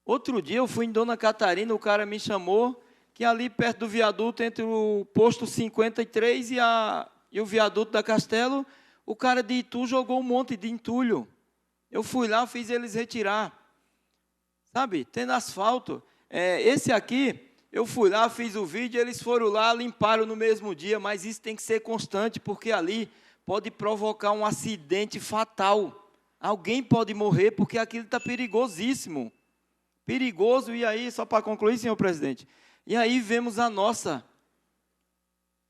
Outro dia eu fui em Dona Catarina, o cara me chamou, que ali perto do viaduto, entre o posto 53 e o viaduto da Castelo, o cara de Itu jogou um monte de entulho. Eu fui lá, fiz eles retirar. Sabe, tendo asfalto. Esse aqui, eu fui lá, fiz o vídeo, eles foram lá, limparam no mesmo dia, mas isso tem que ser constante, porque ali pode provocar um acidente fatal. Alguém pode morrer, porque aquilo está perigosíssimo. Perigoso, e aí, só para concluir, senhor presidente, e aí vemos a nossa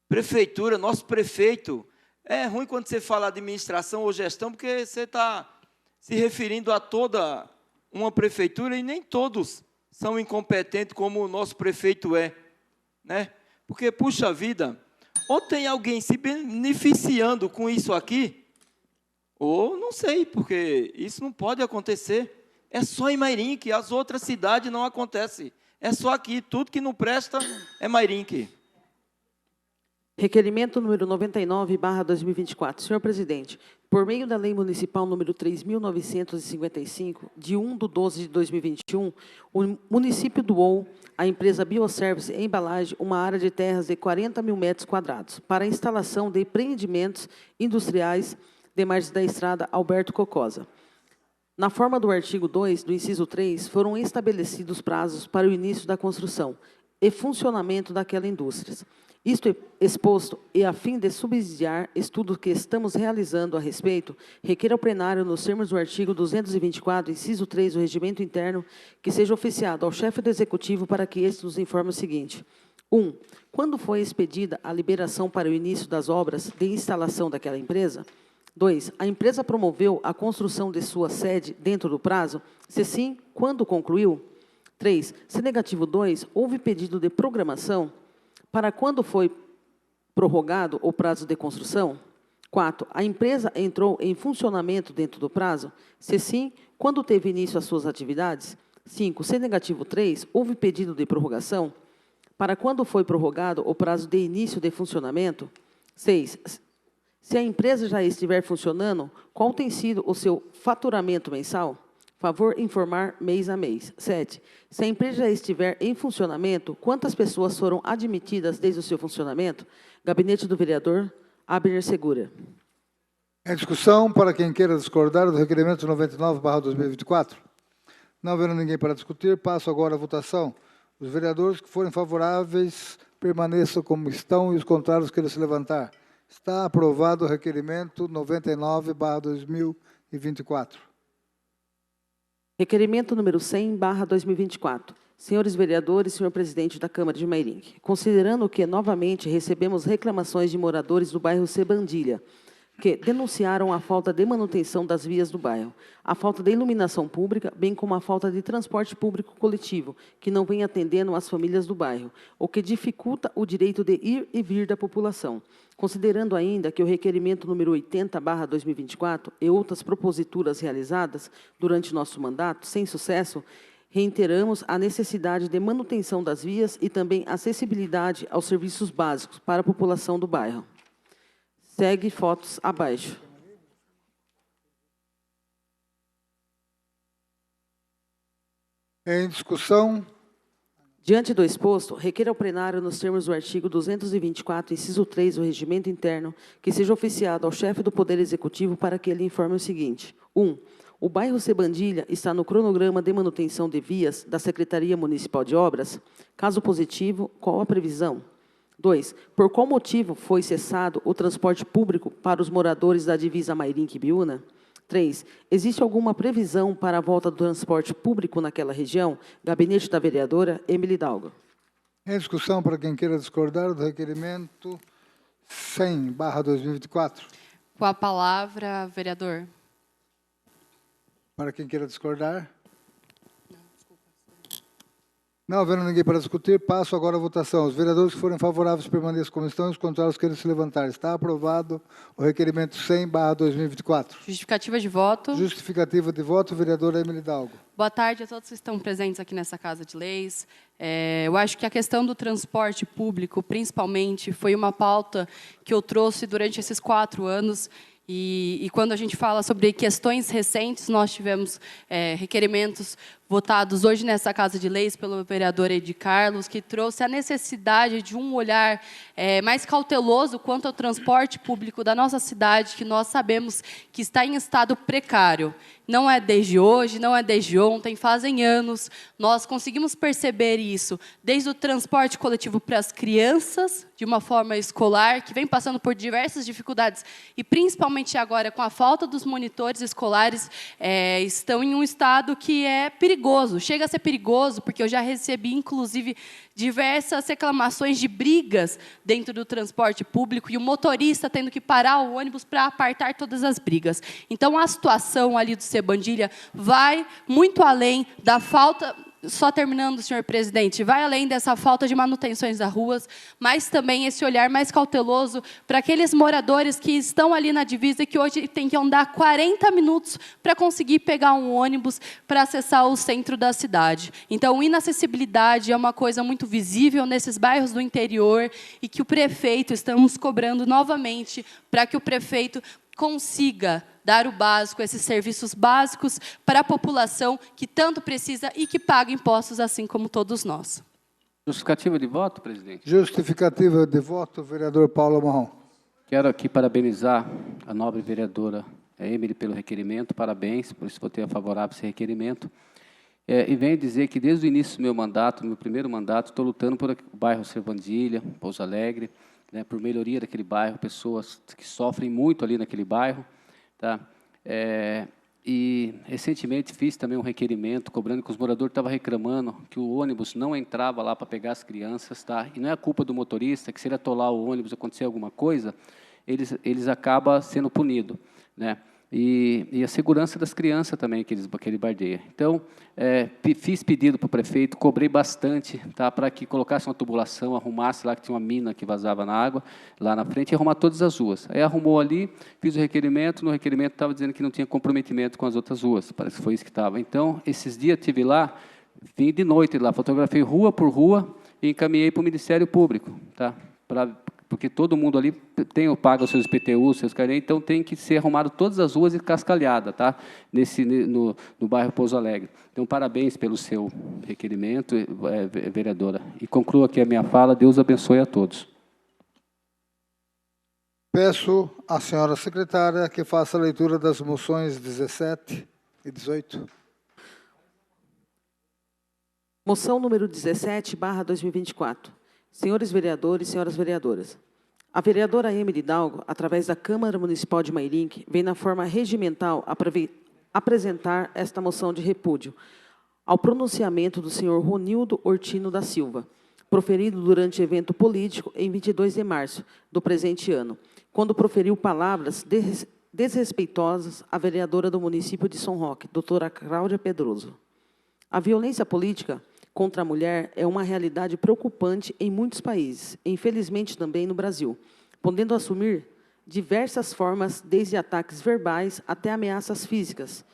prefeitura, nosso prefeito. É ruim quando você fala administração ou gestão, porque você está se referindo a toda uma prefeitura, e nem todos são incompetentes como o nosso prefeito é, né? Porque, puxa vida, ou tem alguém se beneficiando com isso aqui, ou não sei, porque isso não pode acontecer. É só em Mairinque, as outras cidades não acontece. É só aqui, tudo que não presta é Mairinque. Requerimento número 99/2024. Senhor presidente, por meio da Lei Municipal número 3.955, de 1/12/2021, o município doou à empresa Bioservice Embalagem uma área de terras de 40 mil metros quadrados para a instalação de empreendimentos industriais de margem da estrada Alberto Cocosa. Na forma do artigo 2, do inciso 3, foram estabelecidos prazos para o início da construção e funcionamento daquela indústria. Isto exposto e a fim de subsidiar estudo que estamos realizando a respeito, requer ao plenário, nos termos do artigo 224, inciso 3 do Regimento Interno, que seja oficiado ao chefe do Executivo para que este nos informe o seguinte. 1. Quando foi expedida a liberação para o início das obras de instalação daquela empresa? 2. A empresa promoveu a construção de sua sede dentro do prazo? Se sim, quando concluiu? 3. Se negativo 2, houve pedido de programação? Para quando foi prorrogado o prazo de construção? 4. A empresa entrou em funcionamento dentro do prazo? Se sim, quando teve início às suas atividades? 5. Se negativo 3, houve pedido de prorrogação? Para quando foi prorrogado o prazo de início de funcionamento? 6. Se a empresa já estiver funcionando, qual tem sido o seu faturamento mensal? Favor informar mês a mês. 7. Se a empresa já estiver em funcionamento, quantas pessoas foram admitidas desde o seu funcionamento? Gabinete do vereador Abner Segura. Em discussão, para quem queira discordar do requerimento 99/2024. Não havendo ninguém para discutir, passo agora à votação. Os vereadores que forem favoráveis permaneçam como estão e os contrários que se levantar. Está aprovado o requerimento 99/2024. Requerimento número 100/2024. Senhores vereadores, senhor presidente da Câmara de Mairinque, considerando que novamente recebemos reclamações de moradores do bairro Sebandilha, que denunciaram a falta de manutenção das vias do bairro, a falta de iluminação pública, bem como a falta de transporte público coletivo, que não vem atendendo as famílias do bairro, o que dificulta o direito de ir e vir da população. Considerando ainda que o requerimento número 80/2024 e outras proposituras realizadas durante nosso mandato, sem sucesso, reiteramos a necessidade de manutenção das vias e também acessibilidade aos serviços básicos para a população do bairro. Segue fotos abaixo. Em discussão, Diante do exposto, requer ao plenário, nos termos do artigo 224, inciso 3 do Regimento Interno, que seja oficiado ao chefe do Poder Executivo para que ele informe o seguinte. 1. O bairro Sebandilha está no cronograma de manutenção de vias da Secretaria Municipal de Obras? Caso positivo, qual a previsão? 2. Por qual motivo foi cessado o transporte público para os moradores da divisa Mairinque-Biúna? 3. Existe alguma previsão para a volta do transporte público naquela região? Gabinete da vereadora Emily Dalgo. em discussão, para quem queira discordar do requerimento 100/2024. Com a palavra, vereador. Para quem queira discordar. Não havendo ninguém para discutir, passo agora à votação. Os vereadores que forem favoráveis permaneçam como estão e os contrários queiram se levantar. Está aprovado o requerimento 100/2024. Justificativa de voto. Justificativa de voto, vereadora Emily Dalgo. Boa tarde a todos que estão presentes aqui nessa Casa de Leis. Eu acho que a questão do transporte público, principalmente, foi uma pauta que eu trouxe durante esses 4 anos. E quando a gente fala sobre questões recentes, nós tivemos requerimentos votados hoje nessa Casa de Leis pelo vereador Edi Carlos, que trouxe a necessidade de um olhar mais cauteloso quanto ao transporte público da nossa cidade, que nós sabemos que está em estado precário. Não é desde hoje, não é desde ontem, fazem anos. Nós conseguimos perceber isso, desde o transporte coletivo para as crianças, de uma forma escolar, que vem passando por diversas dificuldades, e principalmente agora, com a falta dos monitores escolares, estão em um estado que é perigoso. Chega a ser perigoso, porque eu já recebi, inclusive, diversas reclamações de brigas dentro do transporte público e o motorista tendo que parar o ônibus para apartar todas as brigas. Então, a situação ali do Sebandilha vai muito além da falta... Só terminando, senhor presidente, vai além dessa falta de manutenções das ruas, mas também esse olhar mais cauteloso para aqueles moradores que estão ali na divisa e que hoje têm que andar 40 minutos para conseguir pegar um ônibus para acessar o centro da cidade. Então, inacessibilidade é uma coisa muito visível nesses bairros do interior e que o prefeito, estamos cobrando novamente para que o prefeito consiga dar o básico, esses serviços básicos para a população que tanto precisa e que paga impostos, assim como todos nós. Justificativa de voto, presidente? Justificativa de voto, vereador Paulo Marrom. Quero aqui parabenizar a nobre vereadora Emily pelo requerimento, parabéns, por isso votei a favorável esse requerimento. E venho dizer que desde o início do meu mandato, no meu primeiro mandato, estou lutando por o bairro Servandilha, Pouso Alegre, né, por melhoria daquele bairro, pessoas que sofrem muito ali naquele bairro. Tá? E recentemente fiz também um requerimento cobrando que os moradores estavam reclamando que o ônibus não entrava lá para pegar as crianças, tá? E não é a culpa do motorista, que se ele atolar o ônibus, acontecer alguma coisa, eles acabam sendo punidos, né? E a segurança das crianças também, que ele bardeia. Então, fiz pedido para o prefeito, cobrei bastante, tá, para que colocasse uma tubulação, arrumasse lá, que tinha uma mina que vazava na água, lá na frente, e arrumar todas as ruas. Aí arrumou ali, fiz o requerimento, no requerimento estava dizendo que não tinha comprometimento com as outras ruas, parece que foi isso que estava. Então, esses dias estive lá, vim de noite lá, fotografei rua por rua e encaminhei para o Ministério Público, tá, porque todo mundo ali paga os seus IPTU, seus carnês, então tem que ser arrumado todas as ruas e cascalhada, tá? No bairro Pouso Alegre. Então, parabéns pelo seu requerimento, vereadora. E concluo aqui a minha fala. Deus abençoe a todos. Peço à senhora secretária que faça a leitura das moções 17 e 18. Moção número 17/2024. Senhores vereadores, senhoras vereadoras, a vereadora Emily Hidalgo, através da Câmara Municipal de Mairinque, vem na forma regimental apresentar esta moção de repúdio ao pronunciamento do senhor Ronildo Ortino da Silva, proferido durante evento político em 22 de março do presente ano, quando proferiu palavras desrespeitosas à vereadora do município de São Roque, doutora Cláudia Pedroso. A violência política contra a mulher é uma realidade preocupante em muitos países, infelizmente também no Brasil, podendo assumir diversas formas, desde ataques verbais até ameaças físicas,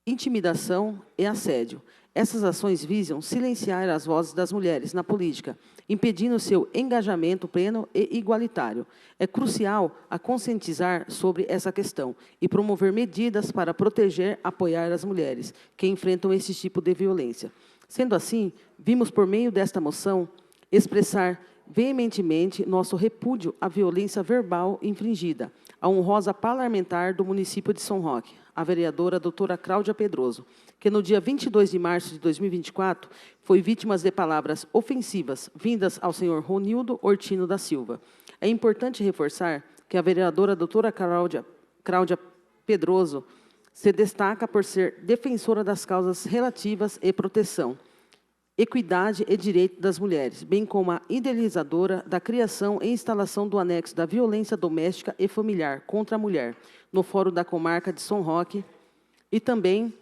intimidação e assédio. Essas ações visam silenciar as vozes das mulheres na política, impedindo seu engajamento pleno e igualitário. É crucial a conscientizar sobre essa questão e promover medidas para proteger e apoiar as mulheres que enfrentam esse tipo de violência. Sendo assim, vimos por meio desta moção expressar veementemente nosso repúdio à violência verbal infringida à honrosa parlamentar do município de São Roque, a vereadora doutora Cláudia Pedroso, que no dia 22 de março de 2024 foi vítima de palavras ofensivas vindas ao senhor Ronildo Ortino da Silva. É importante reforçar que a vereadora doutora Cláudia Pedroso se destaca por ser defensora das causas relativas à proteção, equidade e direito das mulheres, bem como a idealizadora da criação e instalação do anexo da violência doméstica e familiar contra a mulher, no Fórum da Comarca de São Roque, e também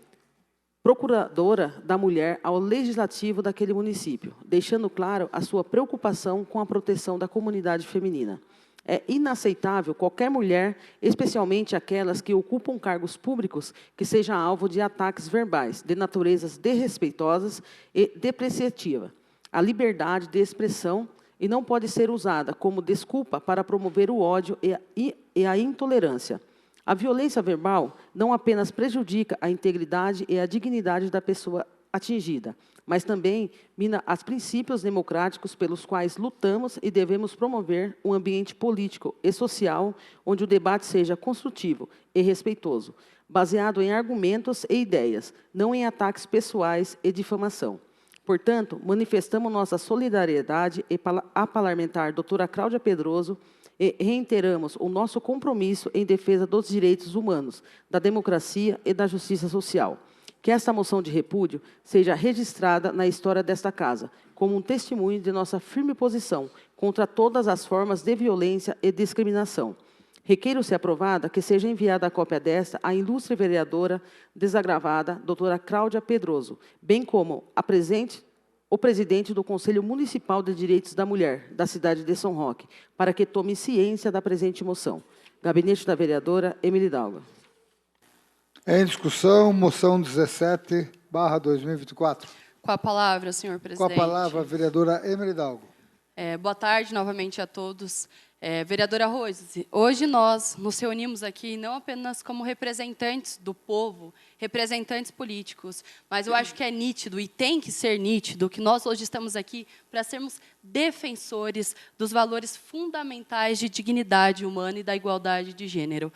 procuradora da mulher ao legislativo daquele município, deixando claro a sua preocupação com a proteção da comunidade feminina. É inaceitável qualquer mulher, especialmente aquelas que ocupam cargos públicos, que seja alvo de ataques verbais, de naturezas desrespeitosas e depreciativa. A liberdade de expressão e não pode ser usada como desculpa para promover o ódio e a intolerância. A violência verbal não apenas prejudica a integridade e a dignidade da pessoa atingida, mas também mina os princípios democráticos pelos quais lutamos e devemos promover um ambiente político e social onde o debate seja construtivo e respeitoso, baseado em argumentos e ideias, não em ataques pessoais e difamação. Portanto, manifestamos nossa solidariedade à parlamentar doutora Cláudia Pedroso e reiteramos o nosso compromisso em defesa dos direitos humanos, da democracia e da justiça social. Que esta moção de repúdio seja registrada na história desta Casa, como um testemunho de nossa firme posição contra todas as formas de violência e discriminação. Requeiro ser aprovada que seja enviada a cópia desta à ilustre vereadora desagravada, doutora Cláudia Pedroso, bem como o presidente do Conselho Municipal de Direitos da Mulher, da cidade de São Roque, para que tome ciência da presente moção. Gabinete da vereadora Emily Hidalgo. Em discussão, moção 17/2024. Com a palavra, senhor presidente. Com a palavra, a vereadora Emily Hidalgo. Boa tarde novamente a todos. Vereadora Rose, hoje nós nos reunimos aqui não apenas como representantes do povo, representantes políticos, mas eu acho que é nítido e tem que ser nítido que nós hoje estamos aqui para sermos defensores dos valores fundamentais de dignidade humana e da igualdade de gênero.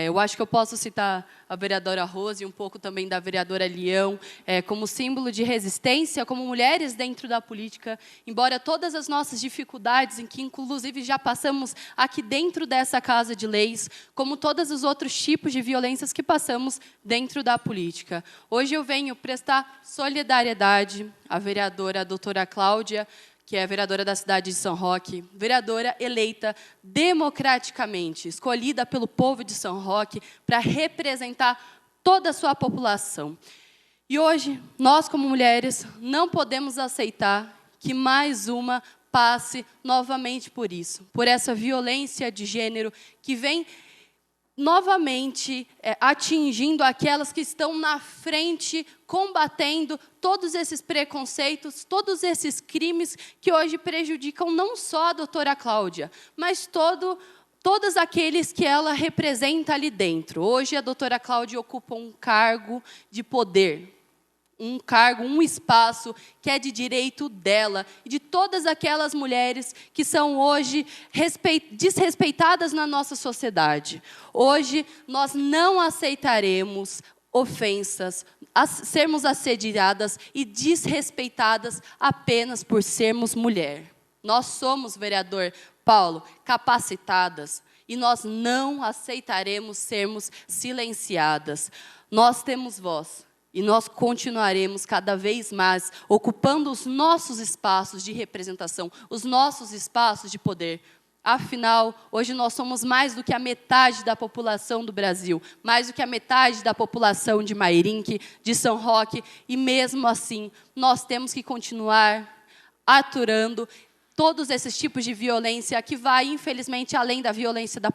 Eu acho que eu posso citar a vereadora Rose e um pouco também da vereadora Leão, como símbolo de resistência, como mulheres dentro da política, embora todas as nossas dificuldades, em que inclusive já passamos aqui dentro dessa Casa de Leis, como todos os outros tipos de violências que passamos dentro da política. Hoje eu venho prestar solidariedade à vereadora doutora Cláudia, que é a vereadora da cidade de São Roque, vereadora eleita democraticamente, escolhida pelo povo de São Roque para representar toda a sua população. E hoje, nós como mulheres, não podemos aceitar que mais uma passe novamente por isso, por essa violência de gênero que vem novamente atingindo aquelas que estão na frente, combatendo todos esses preconceitos, todos esses crimes que hoje prejudicam não só a doutora Cláudia, mas todos aqueles que ela representa ali dentro. Hoje, a doutora Cláudia ocupa um cargo de poder, um cargo, um espaço que é de direito dela e de todas aquelas mulheres que são hoje desrespeitadas na nossa sociedade. Hoje, nós não aceitaremos ofensas, sermos assediadas e desrespeitadas apenas por sermos mulher. Nós somos, vereador Paulo, capacitadas e nós não aceitaremos sermos silenciadas. Nós temos voz. E nós continuaremos cada vez mais ocupando os nossos espaços de representação, os nossos espaços de poder. Afinal, hoje nós somos mais do que a metade da população do Brasil, mais do que a metade da população de Mairinque, de São Roque, e mesmo assim, nós temos que continuar aturando todos esses tipos de violência que vai, infelizmente, além da violência da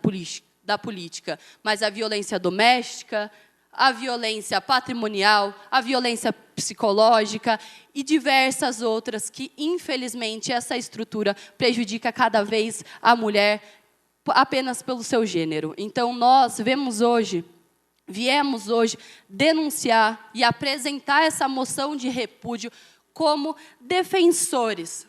política, mas a violência doméstica, a violência patrimonial, a violência psicológica e diversas outras que, infelizmente, essa estrutura prejudica cada vez a mulher apenas pelo seu gênero. Então, nós viemos hoje denunciar e apresentar essa moção de repúdio como defensores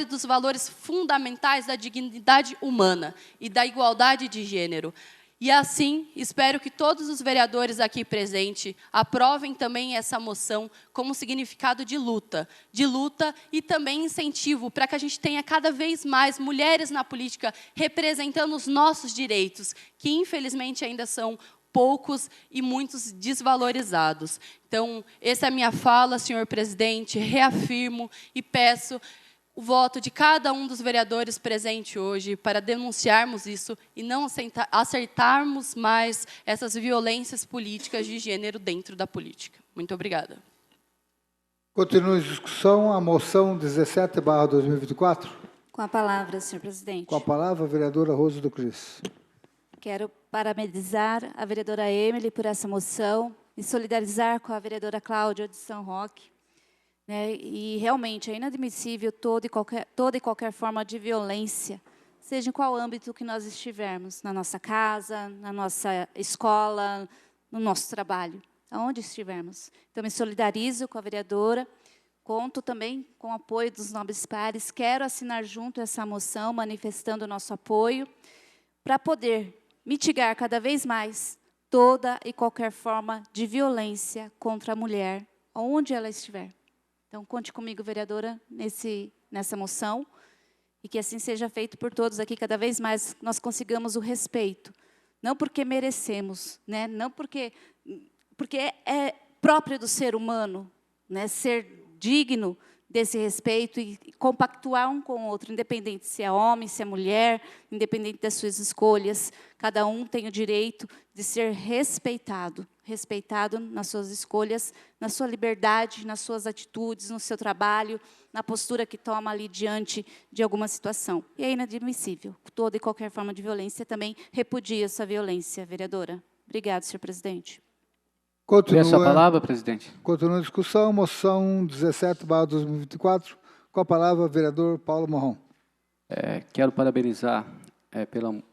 dos valores fundamentais da dignidade humana e da igualdade de gênero. E assim, espero que todos os vereadores aqui presentes aprovem também essa moção como significado de luta e também incentivo para que a gente tenha cada vez mais mulheres na política representando os nossos direitos, que infelizmente ainda são poucos e muitos desvalorizados. Então, essa é a minha fala, senhor presidente, reafirmo e peço o voto de cada um dos vereadores presentes hoje para denunciarmos isso e não aceitarmos mais essas violências políticas de gênero dentro da política. Muito obrigada. Continua em discussão a moção 17/2024. Com a palavra, senhor presidente. Com a palavra, a vereadora Rosa do Cris. Quero parabenizar a vereadora Emily por essa moção e solidarizar com a vereadora Cláudia de São Roque. E realmente é inadmissível toda e qualquer forma de violência, seja em qual âmbito que nós estivermos, na nossa casa, na nossa escola, no nosso trabalho, aonde estivermos. Então, me solidarizo com a vereadora, conto também com o apoio dos nobres pares, quero assinar junto essa moção, manifestando o nosso apoio, para poder mitigar cada vez mais toda e qualquer forma de violência contra a mulher, onde ela estiver. Então, conte comigo, vereadora, nessa moção, e que assim seja feito por todos aqui, cada vez mais nós consigamos o respeito. Não porque merecemos, não porque é próprio do ser humano, ser digno desse respeito e compactuar um com o outro, independente se é homem, se é mulher, independente das suas escolhas. Cada um tem o direito de ser respeitado nas suas escolhas, na sua liberdade, nas suas atitudes, no seu trabalho, na postura que toma ali diante de alguma situação. E é inadmissível. Toda e qualquer forma de violência também repudia essa violência, vereadora. Obrigada, senhor presidente. Peço a palavra, presidente. Continua a discussão, moção 17/2024. Com a palavra, vereador Paulo Morrão. Quero parabenizar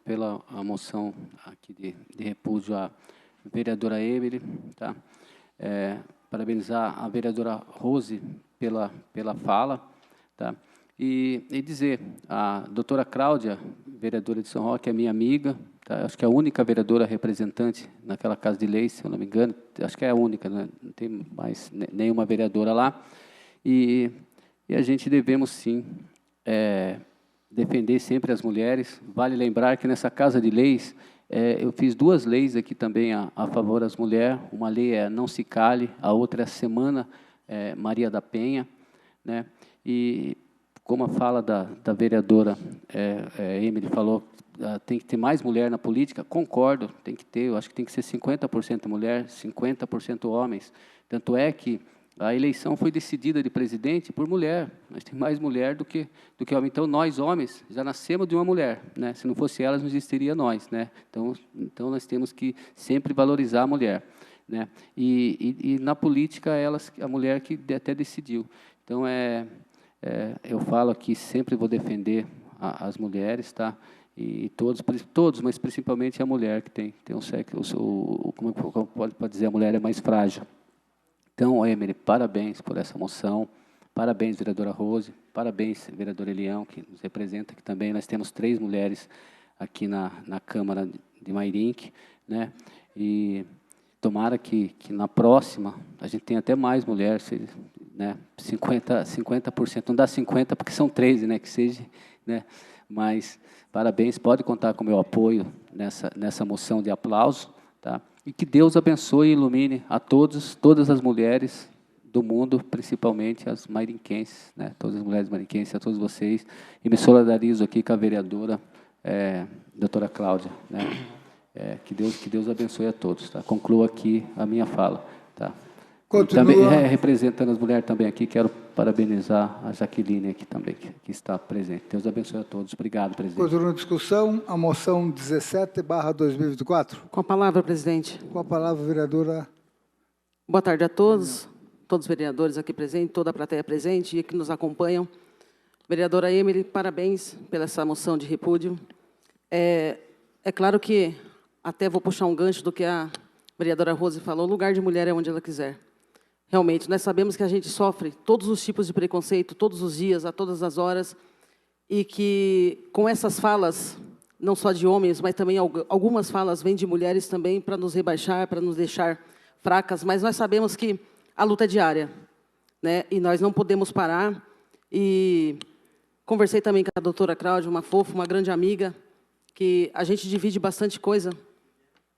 pela a moção aqui de repúdio à vereadora Emily, tá? Parabenizar a vereadora Rose pela fala, tá? E dizer, a doutora Cláudia, vereadora de São Roque, é minha amiga, tá? Acho que é a única vereadora representante naquela Casa de Leis, se eu não me engano, acho que é a única, né? Não tem mais nenhuma vereadora lá, e a gente devemos, sim, defender sempre as mulheres. Vale lembrar que nessa Casa de Leis, eu fiz 2 leis aqui também a favor das mulheres. Uma lei é Não Se Cale, a outra é a Semana Maria da Penha, né? E como a fala da vereadora Emily falou, tem que ter mais mulher na política, concordo, tem que ter, eu acho que tem que ser 50% mulher, 50% homens. Tanto é que A eleição foi decidida de presidente por mulher. Nós temos mais mulher do que homem. Então, nós, homens, já nascemos de uma mulher, né? Se não fosse elas, não existiria nós, né? Então nós temos que sempre valorizar a mulher, né? E na política, a mulher que até decidiu. Então, eu falo aqui, sempre vou defender as mulheres, tá? E todos, mas principalmente a mulher que tem um sexo, como pode dizer, a mulher é mais frágil. Então, Emily, parabéns por essa moção, parabéns, vereadora Rose, parabéns, vereador Elião, que nos representa, que também nós temos 3 mulheres aqui na Câmara de Mairinque, né? E tomara que na próxima a gente tenha até mais mulheres, né? 50%, não dá 50% porque são 13, né? Que seja, né? Mas parabéns, pode contar com o meu apoio nessa moção de aplauso, tá? E que Deus abençoe e ilumine a todas as mulheres do mundo, principalmente as mairinquenses, né? Todas as mulheres mairinquenses, a todos vocês. E me solidarizo aqui com a vereadora, doutora Cláudia, né? Que Deus abençoe a todos, tá? Concluo aqui a minha fala, tá? Também, representando as mulheres também aqui, quero parabenizar a Jaqueline aqui também, que está presente. Deus abençoe a todos. Obrigado, presidente. Continua a discussão, a moção 17/2024. Com a palavra, presidente. Com a palavra, vereadora. Boa tarde a todos os vereadores aqui presentes, toda a plateia presente e que nos acompanham. Vereadora Emily, parabéns pela essa moção de repúdio. É claro que, até vou puxar um gancho do que a vereadora Rose falou, o lugar de mulher é onde ela quiser. Realmente, nós sabemos que a gente sofre todos os tipos de preconceito, todos os dias, a todas as horas, e que com essas falas, não só de homens, mas também algumas falas vêm de mulheres também para nos rebaixar, para nos deixar fracas, mas nós sabemos que a luta é diária, né? E nós não podemos parar. E conversei também com a doutora Cláudia, uma fofa, uma grande amiga, que a gente divide bastante coisa,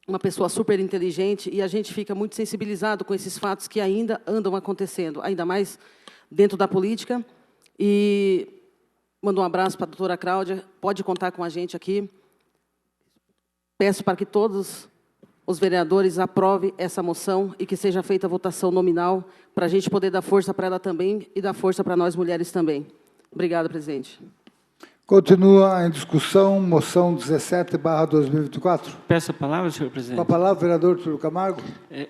uma pessoa super inteligente, e a gente fica muito sensibilizado com esses fatos que ainda andam acontecendo, ainda mais dentro da política. E mando um abraço para a doutora Cláudia, pode contar com a gente aqui. Peço para que todos os vereadores aprovem essa moção e que seja feita a votação nominal, para a gente poder dar força para ela também e dar força para nós mulheres também. Obrigada, presidente. Continua em discussão, moção 17/2024. Peço a palavra, senhor presidente. Com a palavra, vereador Túlio Camargo.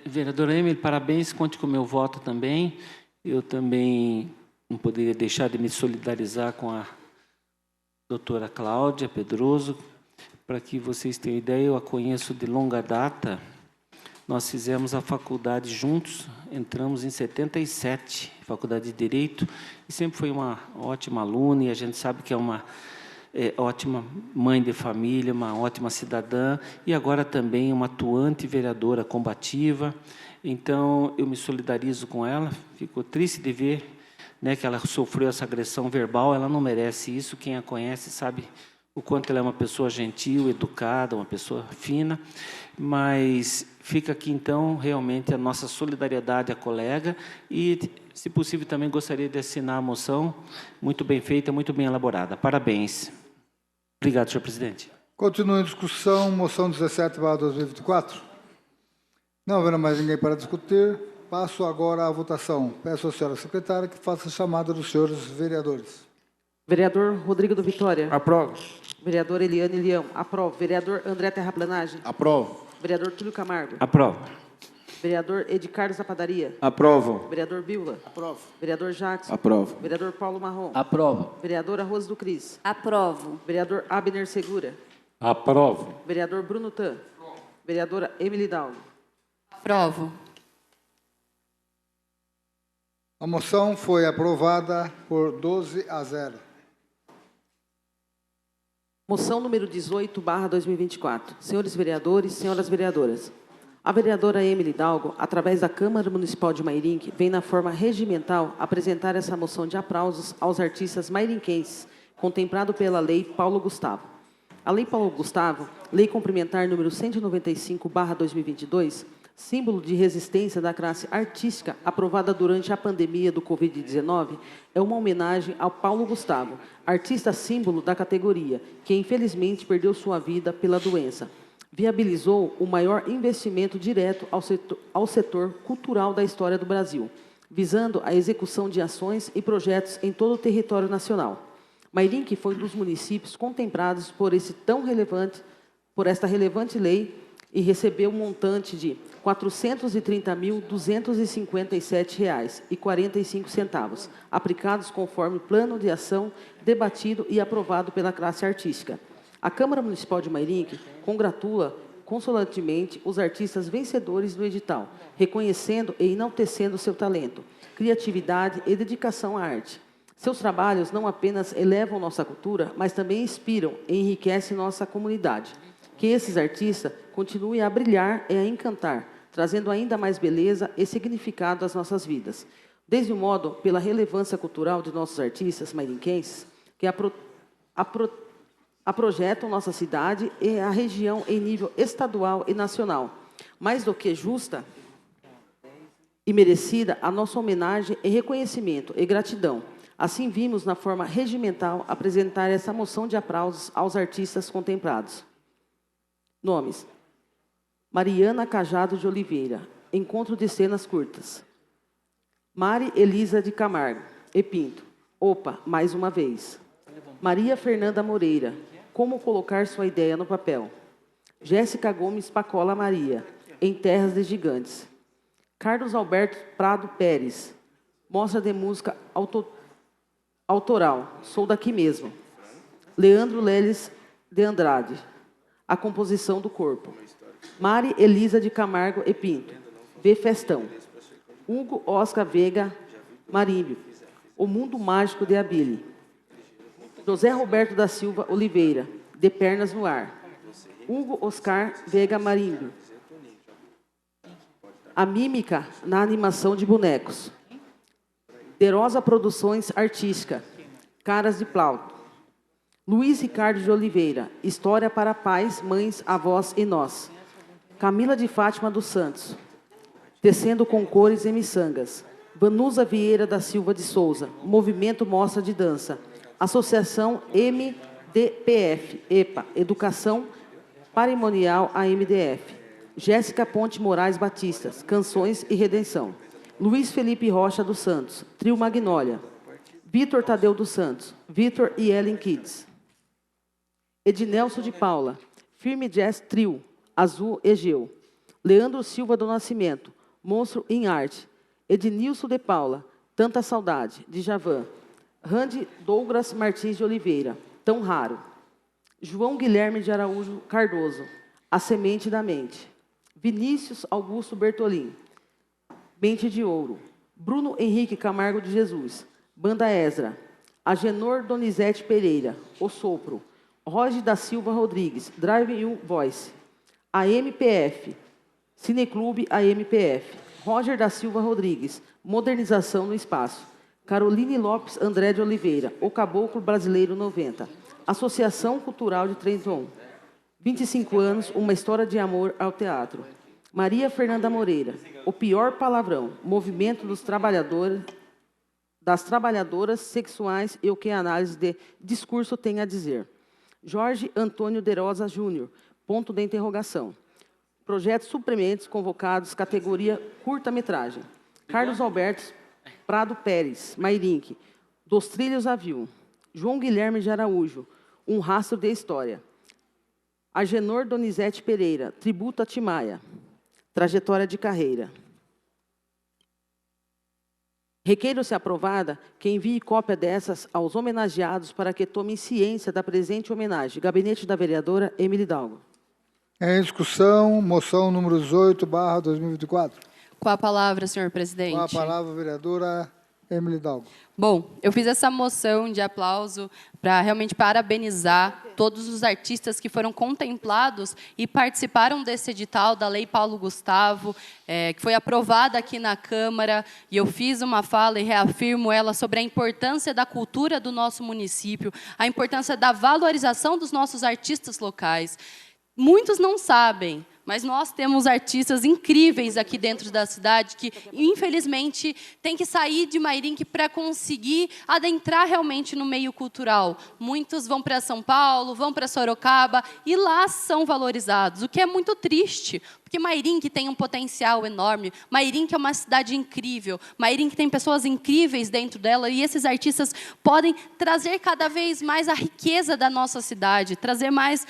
Vereadora Emily, parabéns, conte com o meu voto também. Eu também não poderia deixar de me solidarizar com a doutora Cláudia Pedroso. Para que vocês tenham ideia, eu a conheço de longa data. Nós fizemos a faculdade juntos, entramos em 77, faculdade de Direito, e sempre foi uma ótima aluna, e a gente sabe que é uma ótima mãe de família, uma ótima cidadã, e agora também uma atuante vereadora combativa. Então, eu me solidarizo com ela, fico triste de ver, né, que ela sofreu essa agressão verbal, ela não merece isso, quem a conhece sabe o quanto ela é uma pessoa gentil, educada, uma pessoa fina, mas fica aqui, então, realmente a nossa solidariedade à colega e, se possível, também gostaria de assinar a moção, muito bem feita, muito bem elaborada. Parabéns. Obrigado, senhor presidente. Continua em discussão, moção 17/2024. Não havendo mais ninguém para discutir, passo agora à votação. Peço à senhora secretária que faça a chamada dos senhores vereadores. Vereador Rodrigo do Vitória. Aprovo. Vereador Eliane Leão. Aprovo. Vereador André Terraplanagem. Aprovo. Vereador Túlio Camargo. Aprovo. Vereador Ed Carlos da Padaria. Aprovo. Vereador Bila. Aprovo. Vereador Jackson. Aprovo. Vereador Paulo Marrom. Aprovo. Vereadora Rose do Cris. Aprovo. Vereador Abner Segura. Aprovo. Vereador Bruno Tan. Vereadora Emily Dalgo. Aprovo. A moção foi aprovada por 12-0. Moção número 18/2024. Senhores vereadores, senhoras vereadoras. A vereadora Emily Dalgo, através da Câmara Municipal de Mairinque, vem na forma regimental apresentar essa moção de aplausos aos artistas mairinquenses, contemplado pela Lei Paulo Gustavo. A Lei Paulo Gustavo, Lei Complementar número 195/2022, símbolo de resistência da classe artística aprovada durante a pandemia do Covid-19, é uma homenagem ao Paulo Gustavo, artista símbolo da categoria, que infelizmente perdeu sua vida pela doença. Viabilizou o maior investimento direto ao setor cultural da história do Brasil. visando a execução de ações e projetos em todo o território nacional. Mairink foi um dos municípios contemplados por esta relevante lei e recebeu um montante de R$ 430.257,45, aplicados conforme plano de ação debatido e aprovado pela classe artística. A Câmara Municipal de Mairink congratula consolantemente os artistas vencedores do edital, reconhecendo e enaltecendo seu talento, criatividade e dedicação à arte. Seus trabalhos não apenas elevam nossa cultura, mas também inspiram e enriquecem nossa comunidade. Que esses artistas continuem a brilhar e a encantar, trazendo ainda mais beleza e significado às nossas vidas. Desde o modo, pela relevância cultural de nossos artistas mairinquenses, que projetam nossa cidade e a região em nível estadual e nacional. Mais do que justa e merecida a nossa homenagem e reconhecimento e gratidão. Assim vimos, na forma regimental, apresentar essa moção de aplausos aos artistas contemplados. Nomes: Mariana Cajado de Oliveira, Encontro de Cenas Curtas. Mari Elisa de Camargo e Pinto, Opa, mais uma vez. Maria Fernanda Moreira, Como colocar sua ideia no papel. Jéssica Gomes Pacola Maria, Em Terras de Gigantes. Carlos Alberto Prado Pérez, Mostra de Música Autoral, Sou Daqui Mesmo. Leandro Leles de Andrade, A Composição do Corpo. Mari Elisa de Camargo e Pinto, V Festão. Hugo Oscar Veiga Marílio, O Mundo Mágico de Abile. José Roberto da Silva Oliveira, De Pernas no Ar. Hugo Oscar Veiga Marílio, A Mímica na Animação de Bonecos. Derosa Produções Artística, Caras de Plauto. Luiz Ricardo de Oliveira, História para Pais, Mães, Avós e Nós. Camila de Fátima dos Santos, Tecendo com Cores e Miçangas. Vanusa Vieira da Silva de Souza, Movimento Mostra de Dança. Associação MDPF, EPA, Educação Patrimonial AMDF. Jéssica Ponte Moraes Batistas, Canções e Redenção. Luiz Felipe Rocha dos Santos, Trio Magnólia. Vitor Tadeu dos Santos, Vitor e Ellen Kids. Ednelson de Paula, Firme Jazz Trio, Azul Egeu. Leandro Silva do Nascimento, Monstro em Arte. Ednilson de Paula, Tanta Saudade, de Javan. Randy Douglas Martins de Oliveira, Tão Raro. João Guilherme de Araújo Cardoso, A Semente da Mente. Vinícius Augusto Bertolin, Mente de Ouro. Bruno Henrique Camargo de Jesus, Banda Ezra. Agenor Donizete Pereira, O Sopro. Roger da Silva Rodrigues, Drive-In Voice. AMPF, Cineclube AMPF. Roger da Silva Rodrigues, Modernização no Espaço. Caroline Lopes André de Oliveira, O Caboclo Brasileiro 90. Associação Cultural de Trenton. 25 anos, uma história de amor ao teatro. Maria Fernanda Moreira, O Pior Palavrão, Movimento dos Trabalhadores, das Trabalhadoras Sexuais e o que a análise de discurso tem a dizer. Jorge Antônio de Rosa Júnior, ponto de interrogação. Projetos suplementos convocados, categoria curta-metragem. Carlos Alberto Prado Pérez, Mairink, Dos Trilhos a Viu. João Guilherme de Araújo, Um Rastro de História. Agenor Donizete Pereira, Tributo a Timaya. Trajetória de carreira. Requeiro-se aprovada que envie cópia dessas aos homenageados para que tomem ciência da presente homenagem. Gabinete da vereadora Emily Hidalgo. Em discussão, moção número 18/2024. Com a palavra, senhor presidente. Com a palavra, vereadora Emily Hidalgo. Bom, eu fiz essa moção de aplauso para realmente parabenizar todos os artistas que foram contemplados e participaram desse edital da Lei Paulo Gustavo, que foi aprovada aqui na Câmara, e eu fiz uma fala e reafirmo ela sobre a importância da cultura do nosso município, a importância da valorização dos nossos artistas locais. Muitos não sabem, mas nós temos artistas incríveis aqui dentro da cidade que, infelizmente, têm que sair de Mairink para conseguir adentrar realmente no meio cultural. Muitos vão para São Paulo, vão para Sorocaba e lá são valorizados, o que é muito triste, porque Porque Mairinque tem um potencial enorme, Mairinque é uma cidade incrível, Mairinque tem pessoas incríveis dentro dela, e esses artistas podem trazer cada vez mais a riqueza da nossa cidade, trazer mais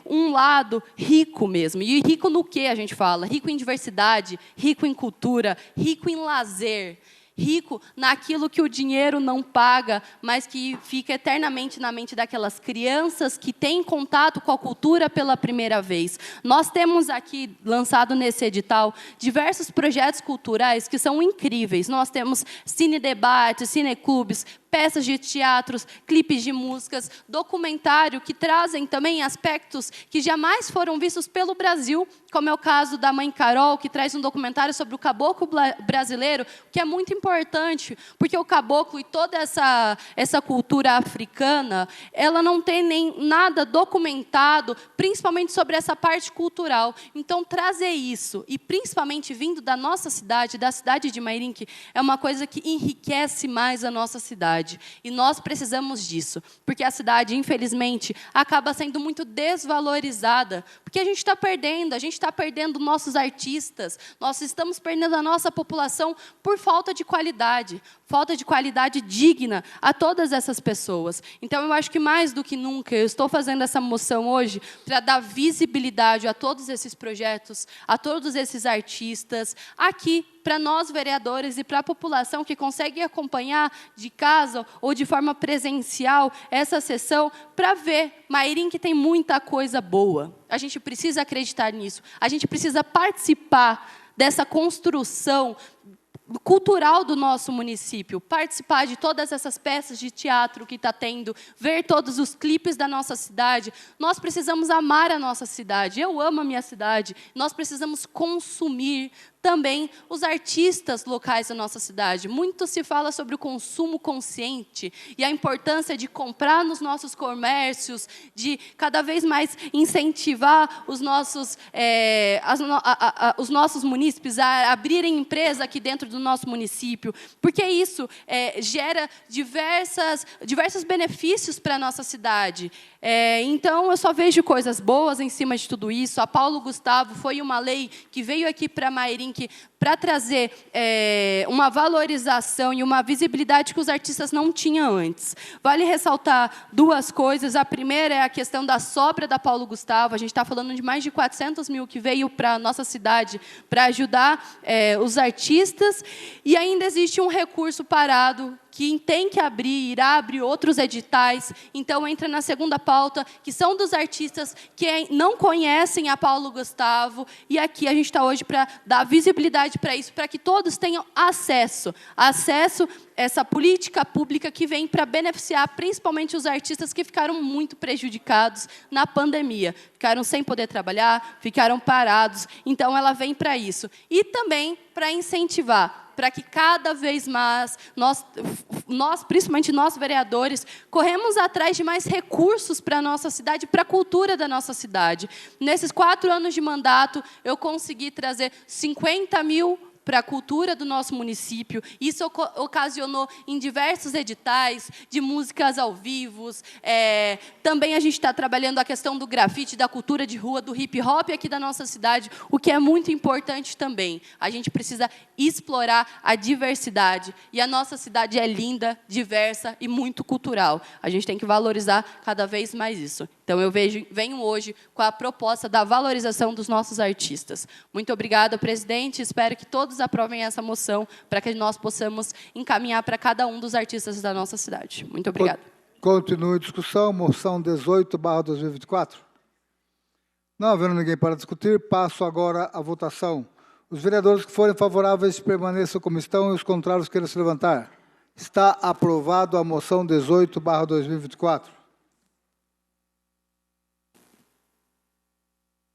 um lado rico mesmo. E rico no que a gente fala? Rico em diversidade, rico em cultura, rico em lazer, rico naquilo que o dinheiro não paga, mas que fica eternamente na mente daquelas crianças que têm contato com a cultura pela primeira vez. Nós temos aqui, lançado nesse edital, diversos projetos culturais que são incríveis. Nós temos cinedebates, cineclubes, peças de teatros, clipes de músicas, documentário, que trazem também aspectos que jamais foram vistos pelo Brasil, como é o caso da Mãe Carol, que traz um documentário sobre o caboclo brasileiro, que é muito importante, porque o caboclo e toda essa cultura africana, ela não tem nem nada documentado, principalmente sobre essa parte cultural. Então, trazer isso, e principalmente vindo da nossa cidade, da cidade de Mairinque, é uma coisa que enriquece mais a nossa cidade. E nós precisamos disso, porque a cidade, infelizmente, acaba sendo muito desvalorizada, porque a gente está perdendo nossos artistas, nós estamos perdendo a nossa população por falta de qualidade digna a todas essas pessoas. Então, eu acho que mais do que nunca, eu estou fazendo essa moção hoje para dar visibilidade a todos esses projetos, a todos esses artistas, aqui, para nós, vereadores, e para a população que consegue acompanhar de casa ou de forma presencial essa sessão, para ver. Mairinque tem muita coisa boa. A gente precisa acreditar nisso. A gente precisa participar dessa construção cultural do nosso município, participar de todas essas peças de teatro que está tendo, ver todos os clipes da nossa cidade. Nós precisamos amar a nossa cidade. Eu amo a minha cidade. Nós precisamos consumir também os artistas locais da nossa cidade. Muito se fala sobre o consumo consciente e a importância de comprar nos nossos comércios, de cada vez mais incentivar os nossos munícipes a abrirem empresa aqui dentro do nosso município, porque isso gera diversos benefícios para a nossa cidade. Então, eu só vejo coisas boas em cima de tudo isso. A Paulo Gustavo foi uma lei que veio aqui para Mairinque para trazer uma valorização e uma visibilidade que os artistas não tinham antes. Vale ressaltar duas coisas. A primeira é a questão da sobra da Paulo Gustavo. A gente está falando de mais de 400 mil que veio para a nossa cidade para ajudar os artistas. E ainda existe um recurso parado que tem que irá abrir outros editais. Então, entra na segunda pauta, que são dos artistas que não conhecem a Paulo Gustavo, e aqui a gente está hoje para dar visibilidade para isso, para que todos tenham acesso a essa política pública que vem para beneficiar principalmente os artistas que ficaram muito prejudicados na pandemia, ficaram sem poder trabalhar, ficaram parados. Então, ela vem para isso. E também para incentivar, para que cada vez mais nós, principalmente nós vereadores, corremos atrás de mais recursos para a nossa cidade, para a cultura da nossa cidade. Nesses 4 anos de mandato, eu consegui trazer 50 mil para a cultura do nosso município. Isso ocasionou em diversos editais de músicas ao vivo. Também a gente está trabalhando a questão do grafite, da cultura de rua, do hip-hop aqui da nossa cidade, o que é muito importante também. A gente precisa explorar a diversidade. E a nossa cidade é linda, diversa e muito cultural. A gente tem que valorizar cada vez mais isso. Então, eu venho hoje com a proposta da valorização dos nossos artistas. Muito obrigada, presidente. Espero que todos aprovem essa moção para que nós possamos encaminhar para cada um dos artistas da nossa cidade. Muito obrigada. Continue a discussão. Moção 18/2024. Não havendo ninguém para discutir, passo agora à votação. Os vereadores que forem favoráveis permaneçam como estão e os contrários queiram se levantar. Está aprovado a moção 18/2024.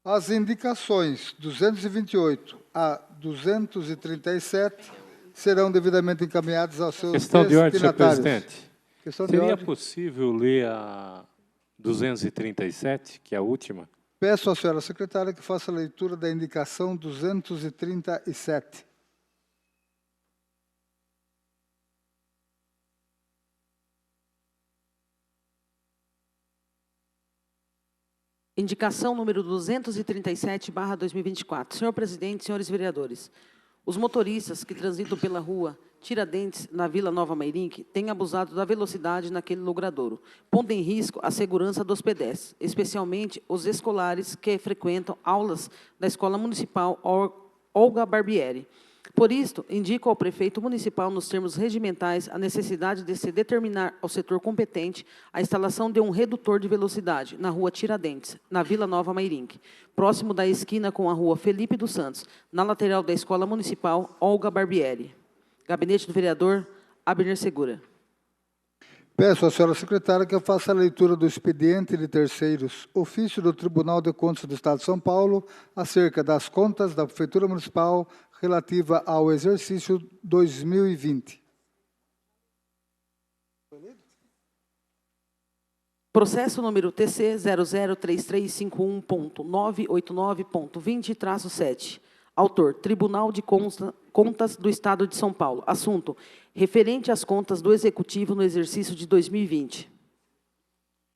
As indicações 228 a 237 serão devidamente encaminhadas aos seus Questão de ordem, senhor destinatários. presidente. Seria possível ler a 237, que é a última? Peço à senhora secretária que faça a leitura da indicação 237. Indicação número 237/2024. Senhor presidente, senhores vereadores, os motoristas que transitam pela rua Tiradentes, na Vila Nova Mairinque, têm abusado da velocidade naquele logradouro, pondo em risco a segurança dos pedestres, especialmente os escolares que frequentam aulas da Escola Municipal Olga Barbieri. Por isto, indico ao prefeito municipal, nos termos regimentais, a necessidade de se determinar ao setor competente a instalação de um redutor de velocidade na rua Tiradentes, na Vila Nova Mairinque, próximo da esquina com a rua Felipe dos Santos, na lateral da Escola Municipal Olga Barbieri. Gabinete do vereador Abner Segura. Peço à senhora secretária que eu faça a leitura do expediente de terceiros, ofício do Tribunal de Contas do Estado de São Paulo, acerca das contas da Prefeitura Municipal relativa ao exercício 2020. Processo número TC 003351.989.20-7. Autor, Tribunal de Contas do Estado de São Paulo. Assunto, referente às contas do Executivo no exercício de 2020.